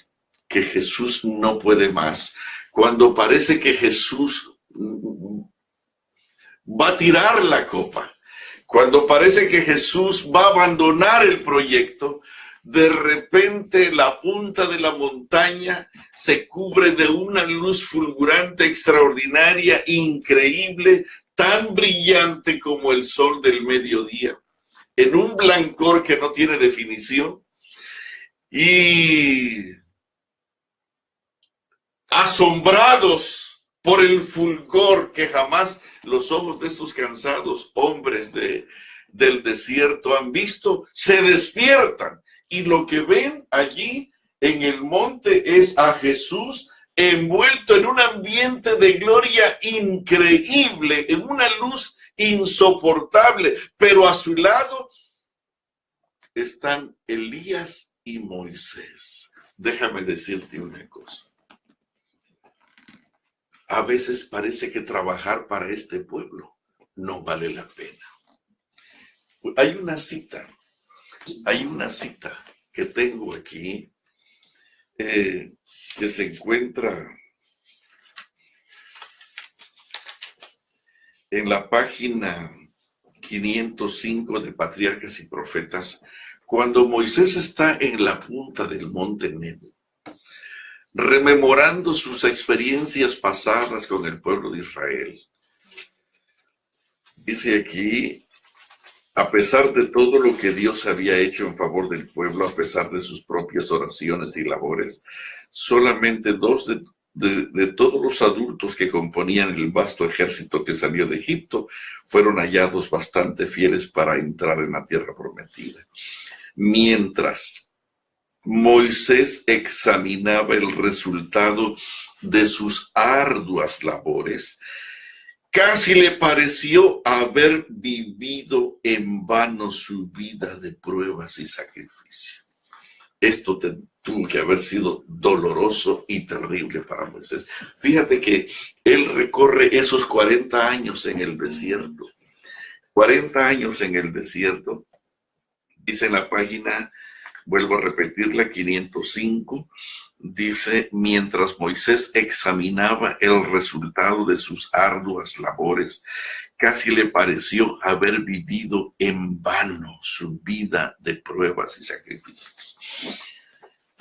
que Jesús no puede más, cuando parece que Jesús va a tirar la copa, cuando parece que Jesús va a abandonar el proyecto, de repente la punta de la montaña se cubre de una luz fulgurante, extraordinaria, increíble, tan brillante como el sol del mediodía, en un blancor que no tiene definición. Y asombrados por el fulgor que jamás los ojos de estos cansados hombres del desierto han visto, se despiertan. Y lo que ven allí en el monte es a Jesús envuelto en un ambiente de gloria increíble, en una luz insoportable, pero a su lado están Elías y Moisés. Déjame decirte una cosa. A veces parece que trabajar para este pueblo no vale la pena. Hay una cita que tengo aquí que se encuentra en la página 505 de Patriarcas y Profetas, cuando Moisés está en la punta del monte Nebo, rememorando sus experiencias pasadas con el pueblo de Israel. Dice aquí, a pesar de todo lo que Dios había hecho en favor del pueblo, a pesar de sus propias oraciones y labores, solamente 2 de todos los adultos que componían el vasto ejército que salió de Egipto fueron hallados bastante fieles para entrar en la tierra prometida. Mientras Moisés examinaba el resultado de sus arduas labores, casi le pareció haber vivido en vano su vida de pruebas y sacrificio. Esto tuvo que haber sido doloroso y terrible para Moisés. Fíjate que él recorre esos 40 años en el desierto. 40 años en el desierto. Dice en la página, vuelvo a repetirla, 505, dice, mientras Moisés examinaba el resultado de sus arduas labores, casi le pareció haber vivido en vano su vida de pruebas y sacrificios.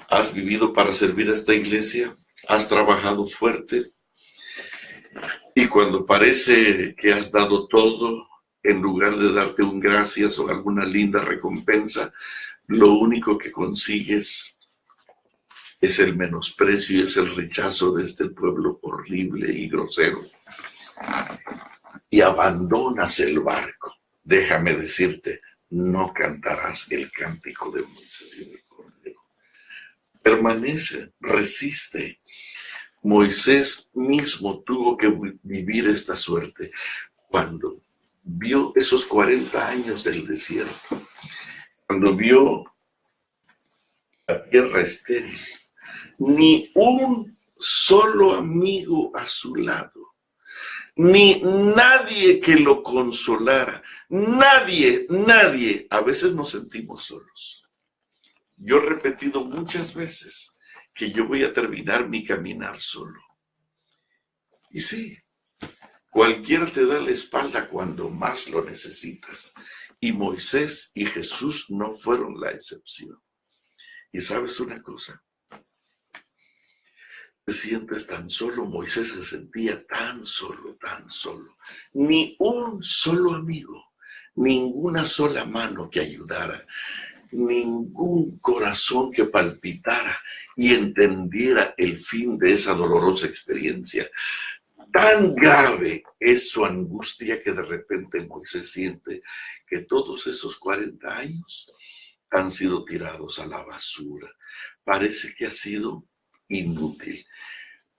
¿Has vivido para servir a esta iglesia? ¿Has trabajado fuerte? Y cuando parece que has dado todo, en lugar de darte un gracias o alguna linda recompensa, lo único que consigues es el menosprecio y es el rechazo de este pueblo horrible y grosero. Y abandonas el barco. Déjame decirte, no cantarás el cántico de Moisés y del Cordero. permanece, resiste. Moisés mismo tuvo que vivir esta suerte cuando vio esos 40 años del desierto, cuando vio la tierra estéril, ni un solo amigo a su lado, ni nadie que lo consolara, nadie. A veces nos sentimos solos. Yo he repetido muchas veces que yo voy a terminar mi caminar solo. Y sí, cualquiera te da la espalda cuando más lo necesitas. Y Moisés y Jesús no fueron la excepción. Y sabes una cosa, te sientes tan solo. Moisés se sentía tan solo. Ni un solo amigo, ninguna sola mano que ayudara, ningún corazón que palpitara y entendiera el fin de esa dolorosa experiencia. Tan grave es su angustia que de repente Moisés siente que todos esos 40 años han sido tirados a la basura. Parece que ha sido inútil.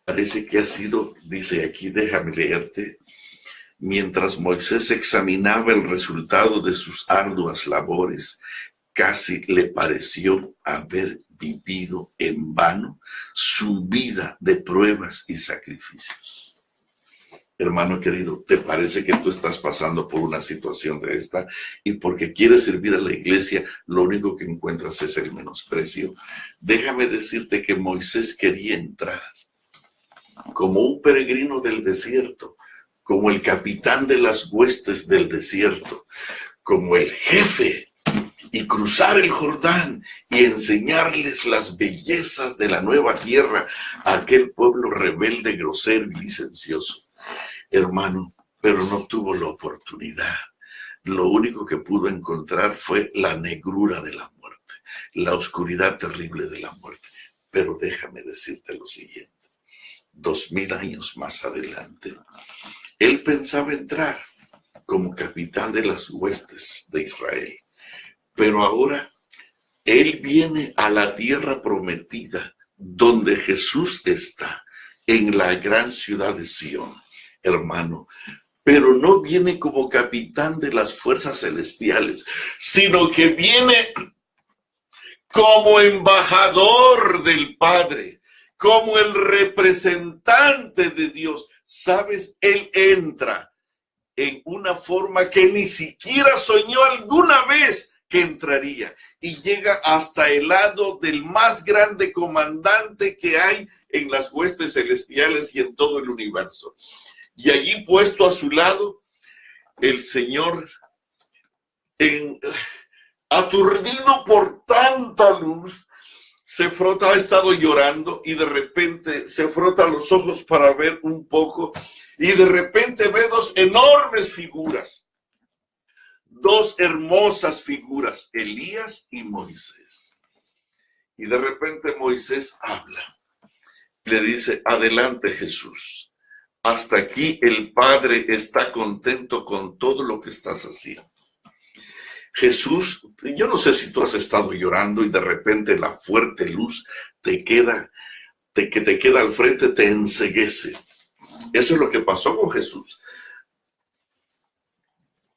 Parece que ha sido, dice aquí, déjame leerte, mientras Moisés examinaba el resultado de sus arduas labores, casi le pareció haber vivido en vano su vida de pruebas y sacrificios. Hermano querido, ¿te parece que tú estás pasando por una situación de esta y porque quieres servir a la iglesia, lo único que encuentras es el menosprecio? Déjame decirte que Moisés quería entrar como un peregrino del desierto, como el capitán de las huestes del desierto, como el jefe, y cruzar el Jordán y enseñarles las bellezas de la nueva tierra a aquel pueblo rebelde, grosero y licencioso. Hermano, pero no tuvo la oportunidad. Lo único que pudo encontrar fue la negrura de la muerte, la oscuridad terrible de la muerte. Pero déjame decirte lo siguiente. 2000 años más adelante, él pensaba entrar como capitán de las huestes de Israel. Pero ahora él viene a la tierra prometida, donde Jesús está, en la gran ciudad de Sion, hermano. Pero no viene como capitán de las fuerzas celestiales, sino que viene como embajador del Padre, como el representante de Dios. ¿Sabes? Él entra en una forma que ni siquiera soñó alguna vez que entraría, y llega hasta el lado del más grande comandante que hay en las huestes celestiales y en todo el universo. Y allí puesto a su lado, el Señor, aturdido por tanta luz, se frota, ha estado llorando y de repente se frota los ojos para ver un poco y de repente ve dos enormes figuras. Dos hermosas figuras, Elías y Moisés. Y de repente Moisés habla. Le dice, adelante Jesús. Hasta aquí el Padre está contento con todo lo que estás haciendo. Jesús, yo no sé si tú has estado llorando y de repente la fuerte luz te queda al frente, te enceguece. Eso es lo que pasó con Jesús.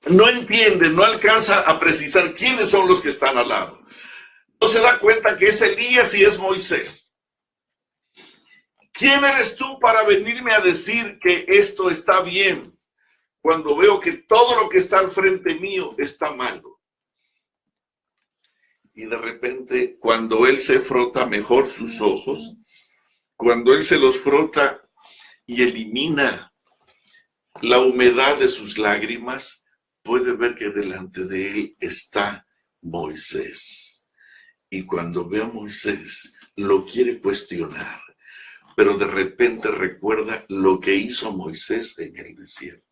No entiende, no alcanza a precisar quiénes son los que están al lado. No se da cuenta que es Elías y es Moisés. ¿Quién eres tú para venirme a decir que esto está bien cuando veo que todo lo que está al frente mío está malo? Y de repente, cuando él se frota mejor sus ojos, cuando él se los frota y elimina la humedad de sus lágrimas, puede ver que delante de él está Moisés. Y cuando ve a Moisés, lo quiere cuestionar, pero de repente recuerda lo que hizo Moisés en el desierto.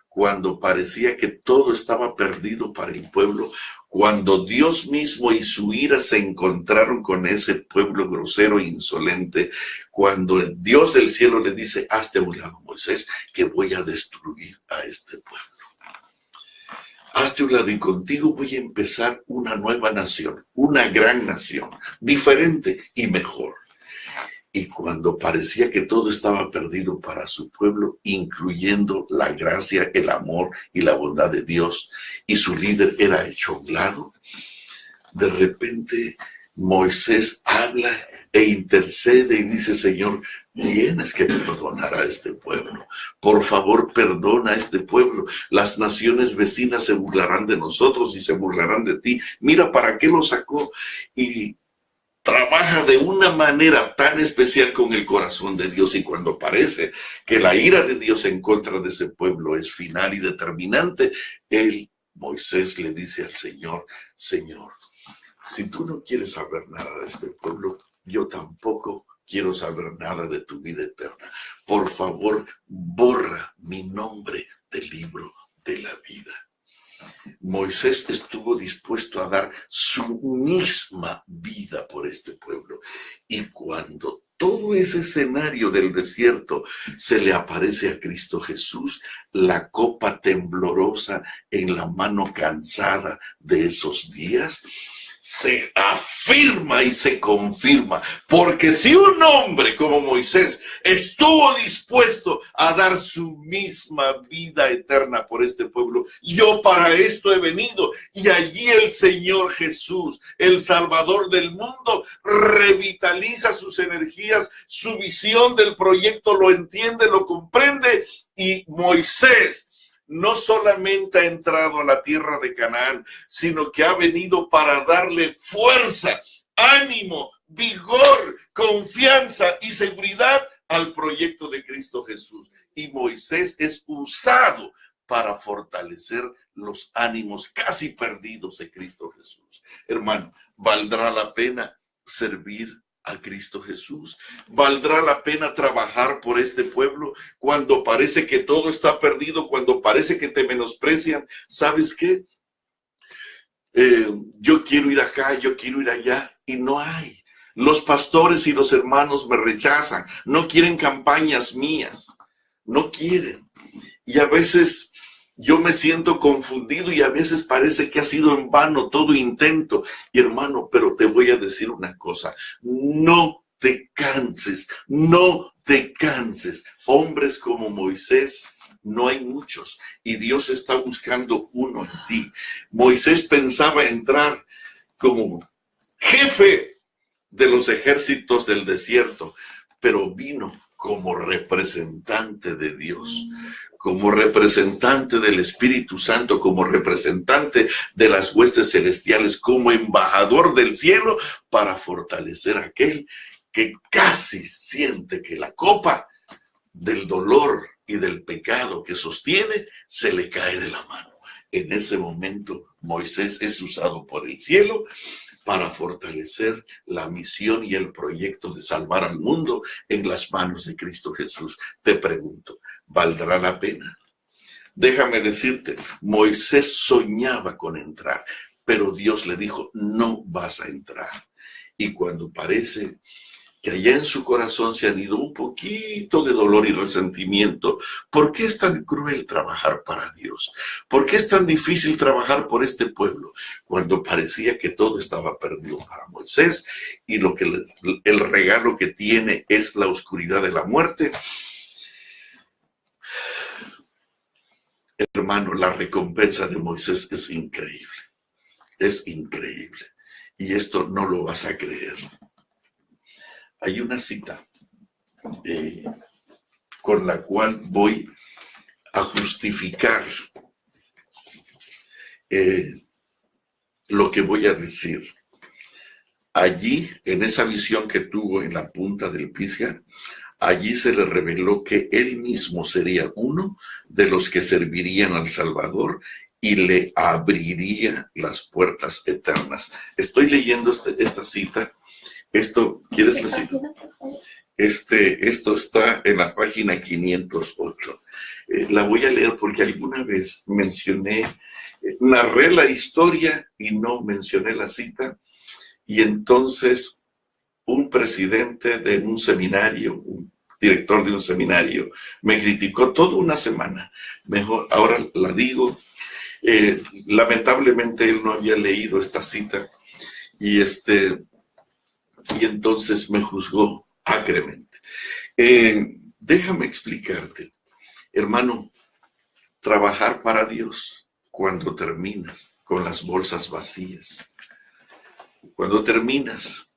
Cuando parecía que todo estaba perdido para el pueblo, cuando Dios mismo y su ira se encontraron con ese pueblo grosero e insolente, cuando el Dios del cielo le dice, hazte a un lado, Moisés, que voy a destruir a este pueblo. hazte un lado y contigo voy a empezar una nueva nación, una gran nación, diferente y mejor. Y cuando parecía que todo estaba perdido para su pueblo, incluyendo la gracia, el amor y la bondad de Dios, y su líder era hecho a un lado, de repente Moisés habla e intercede y dice: Señor, tienes que perdonar a este pueblo. Por favor, perdona a este pueblo. Las naciones vecinas se burlarán de nosotros y se burlarán de ti. Mira para qué lo sacó. Y trabaja de una manera tan especial con el corazón de Dios, y cuando parece que la ira de Dios en contra de ese pueblo es final y determinante, Moisés le dice al Señor: Señor, si tú no quieres saber nada de este pueblo, yo tampoco quiero saber nada de tu vida eterna. Por favor, borra mi nombre del libro de la vida. Moisés estuvo dispuesto a dar su misma vida por este pueblo. Y cuando todo ese escenario del desierto se le aparece a Cristo Jesús, la copa temblorosa en la mano cansada de esos días se afirma y se confirma, porque si un hombre como Moisés estuvo dispuesto a dar su misma vida eterna por este pueblo, yo para esto he venido. Y allí el Señor Jesús, el Salvador del mundo, revitaliza sus energías, su visión del proyecto lo entiende, lo comprende, y Moisés no solamente ha entrado a la tierra de Canaán, sino que ha venido para darle fuerza, ánimo, vigor, confianza y seguridad al proyecto de Cristo Jesús. Y Moisés es usado para fortalecer los ánimos casi perdidos de Cristo Jesús. Hermano, ¿valdrá la pena servir a Cristo Jesús? ¿Valdrá la pena trabajar por este pueblo cuando parece que todo está perdido, cuando parece que te menosprecian? ¿Sabes qué? Yo quiero ir acá, yo quiero ir allá, y no hay. Los pastores y los hermanos me rechazan, no quieren campañas mías, no quieren. Y a veces yo me siento confundido y a veces parece que ha sido en vano todo intento. Y hermano, pero te voy a decir una cosa: no te canses, no te canses. Hombres como Moisés no hay muchos, y Dios está buscando uno en ti. Moisés pensaba entrar como jefe de los ejércitos del desierto, pero vino como representante de Dios, como representante del Espíritu Santo, como representante de las huestes celestiales, como embajador del cielo, para fortalecer a aquel que casi siente que la copa del dolor y del pecado que sostiene se le cae de la mano. En ese momento Moisés es usado por el cielo para fortalecer la misión y el proyecto de salvar al mundo en las manos de Cristo Jesús. Te pregunto, ¿valdrá la pena? Déjame decirte, Moisés soñaba con entrar, pero Dios le dijo: no vas a entrar. Y cuando parece que allá en su corazón se han ido un poquito de dolor y resentimiento, ¿por qué es tan cruel trabajar para Dios? ¿Por qué es tan difícil trabajar por este pueblo? Cuando parecía que todo estaba perdido para Moisés y el regalo que tiene es la oscuridad de la muerte. Hermano, la recompensa de Moisés es increíble. Es increíble. Y esto no lo vas a creer. Hay una cita con la cual voy a justificar lo que voy a decir. Allí, en esa visión que tuvo en la punta del Pisgah, allí se le reveló que él mismo sería uno de los que servirían al Salvador y le abriría las puertas eternas. Estoy leyendo esta cita. Esto, ¿quieres la cita? Esto está en la página 508. La voy a leer porque alguna vez narré la historia y no mencioné la cita. Y entonces un presidente de un seminario, un director de un seminario, me criticó toda una semana. Mejor, ahora la digo. Lamentablemente él no había leído esta cita y entonces me juzgó acremente. Déjame explicarte, hermano, trabajar para Dios cuando terminas con las bolsas vacías, cuando terminas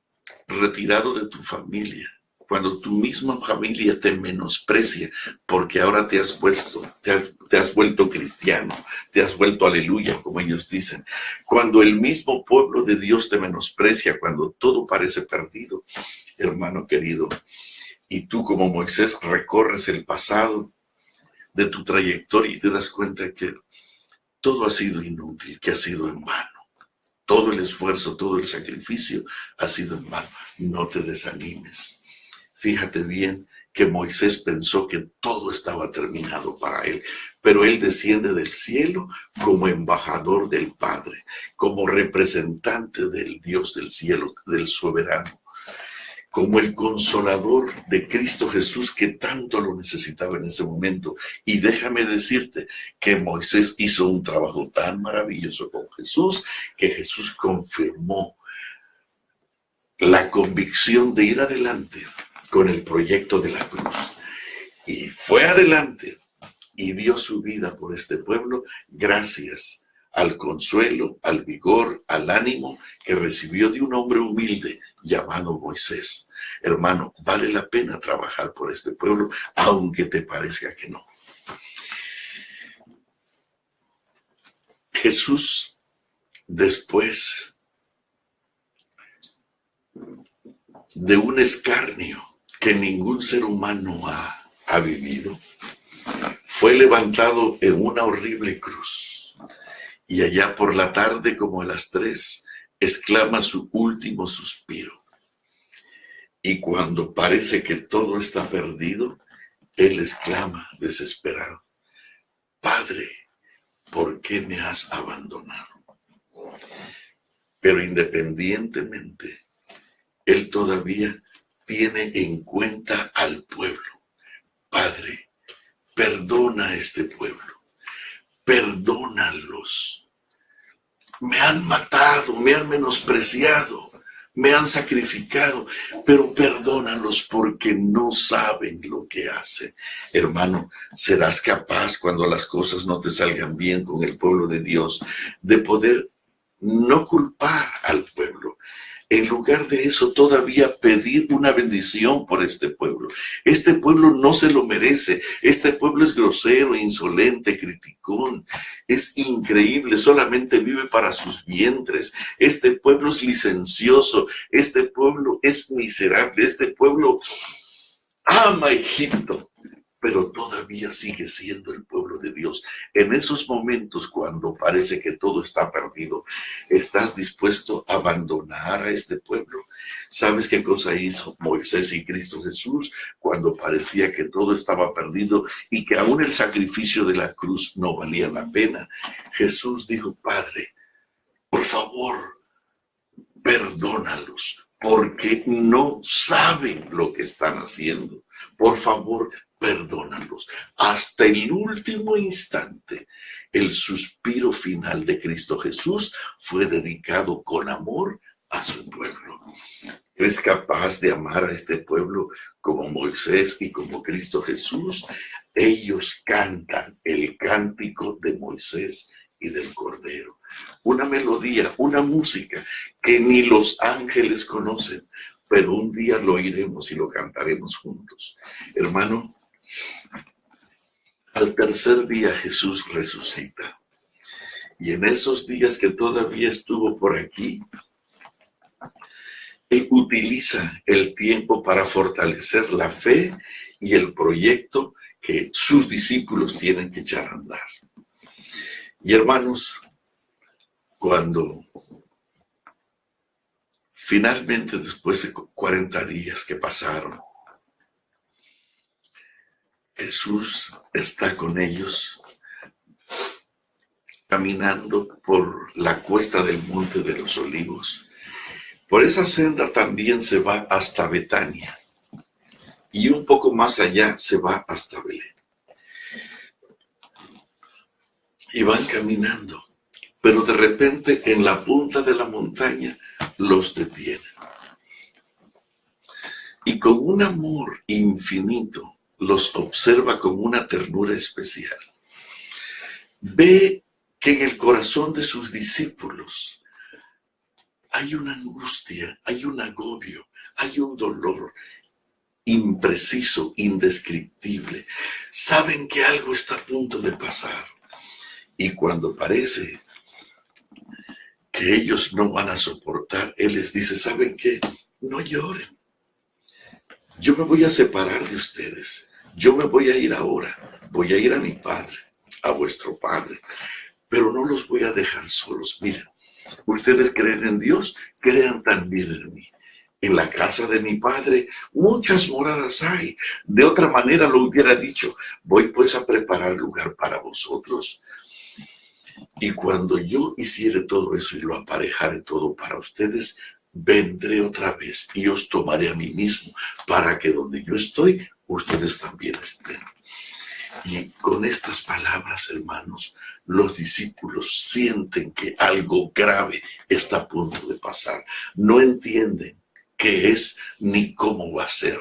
retirado de tu familia, cuando tu misma familia te menosprecia porque ahora te has vuelto cristiano, te has vuelto aleluya, como ellos dicen, cuando el mismo pueblo de Dios te menosprecia, cuando todo parece perdido, hermano querido, y tú como Moisés recorres el pasado de tu trayectoria y te das cuenta que todo ha sido inútil, que ha sido en vano. Todo el esfuerzo, todo el sacrificio ha sido en vano. No te desanimes. Fíjate bien que Moisés pensó que todo estaba terminado para él, pero él desciende del cielo como embajador del Padre, como representante del Dios del cielo, del soberano, como el consolador de Cristo Jesús que tanto lo necesitaba en ese momento. Y déjame decirte que Moisés hizo un trabajo tan maravilloso con Jesús que Jesús confirmó la convicción de ir adelante con el proyecto de la cruz. Y fue adelante y dio su vida por este pueblo gracias al consuelo, al vigor, al ánimo que recibió de un hombre humilde llamado Moisés. Hermano, vale la pena trabajar por este pueblo, aunque te parezca que no. Jesús, después de un escarnio que ningún ser humano ha vivido, fue levantado en una horrible cruz. Y allá por la tarde, como a las 3, exclama su último suspiro. Y cuando parece que todo está perdido, él exclama desesperado: Padre, ¿por qué me has abandonado? Pero independientemente, él todavía tiene en cuenta al pueblo. Padre, perdona a este pueblo, perdónalos. Me han matado, me han menospreciado, me han sacrificado, pero perdónalos porque no saben lo que hacen. Hermano, serás capaz cuando las cosas no te salgan bien con el pueblo de Dios de poder no culpar al pueblo. En lugar de eso, todavía pedir una bendición por este pueblo. Este pueblo no se lo merece. Este pueblo es grosero, insolente, criticón. Es increíble, solamente vive para sus vientres. Este pueblo es licencioso. Este pueblo es miserable. Este pueblo ama a Egipto, pero todavía sigue siendo el pueblo de Dios. En esos momentos, cuando parece que todo está perdido, ¿estás dispuesto a abandonar a este pueblo? ¿Sabes qué cosa hizo Moisés y Cristo Jesús cuando parecía que todo estaba perdido y que aún el sacrificio de la cruz no valía la pena? Jesús dijo: Padre, por favor, perdónalos, porque no saben lo que están haciendo. Por favor, perdónalos. Hasta el último instante, el suspiro final de Cristo Jesús fue dedicado con amor a su pueblo. ¿Eres capaz de amar a este pueblo como Moisés y como Cristo Jesús? Ellos cantan el cántico de Moisés y del Cordero. Una melodía, una música que ni los ángeles conocen, pero un día lo oiremos y lo cantaremos juntos. Hermano, al tercer día Jesús resucita. Y en esos días que todavía estuvo por aquí, Él utiliza el tiempo para fortalecer la fe y el proyecto que sus discípulos tienen que echar a andar. Y hermanos, cuando finalmente, después de 40 días que pasaron, Jesús está con ellos caminando por la cuesta del Monte de los Olivos. Por esa senda también se va hasta Betania y un poco más allá se va hasta Belén. Y van caminando pero de repente en la punta de la montaña los detiene. Y con un amor infinito los observa con una ternura especial. Ve que en el corazón de sus discípulos hay una angustia, hay un agobio, hay un dolor impreciso, indescriptible. Saben que algo está a punto de pasar. Y cuando parece que ellos no van a soportar, Él les dice, ¿saben qué? No lloren. Yo me voy a separar de ustedes. Yo me voy a ir ahora. Voy a ir a mi Padre, a vuestro Padre. Pero no los voy a dejar solos. Miren, ustedes creen en Dios, crean también en mí. En la casa de mi Padre muchas moradas hay. De otra manera lo hubiera dicho. Voy pues a preparar lugar para vosotros. Y cuando yo hiciere todo eso y lo aparejare todo para ustedes, vendré otra vez y os tomaré a mí mismo, para que donde yo estoy, ustedes también estén. Y con estas palabras, hermanos, los discípulos sienten que algo grave está a punto de pasar. No entienden qué es ni cómo va a ser.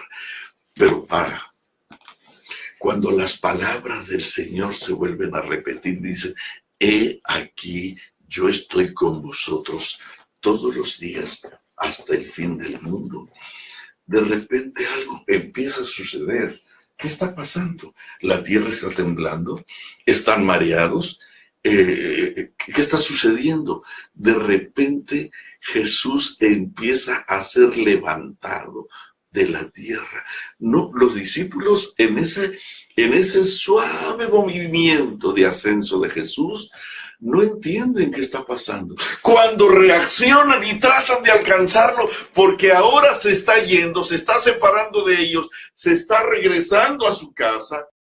Pero cuando las palabras del Señor se vuelven a repetir, dicen, he aquí, yo estoy con vosotros todos los días hasta el fin del mundo. De repente algo empieza a suceder. ¿Qué está pasando? La tierra está temblando, están mareados. ¿Qué está sucediendo? De repente Jesús empieza a ser levantado de la tierra. No, los discípulos en ese suave movimiento de ascenso de Jesús no entienden qué está pasando. Cuando reaccionan y tratan de alcanzarlo, porque ahora se está yendo, se está separando de ellos, se está regresando a su casa,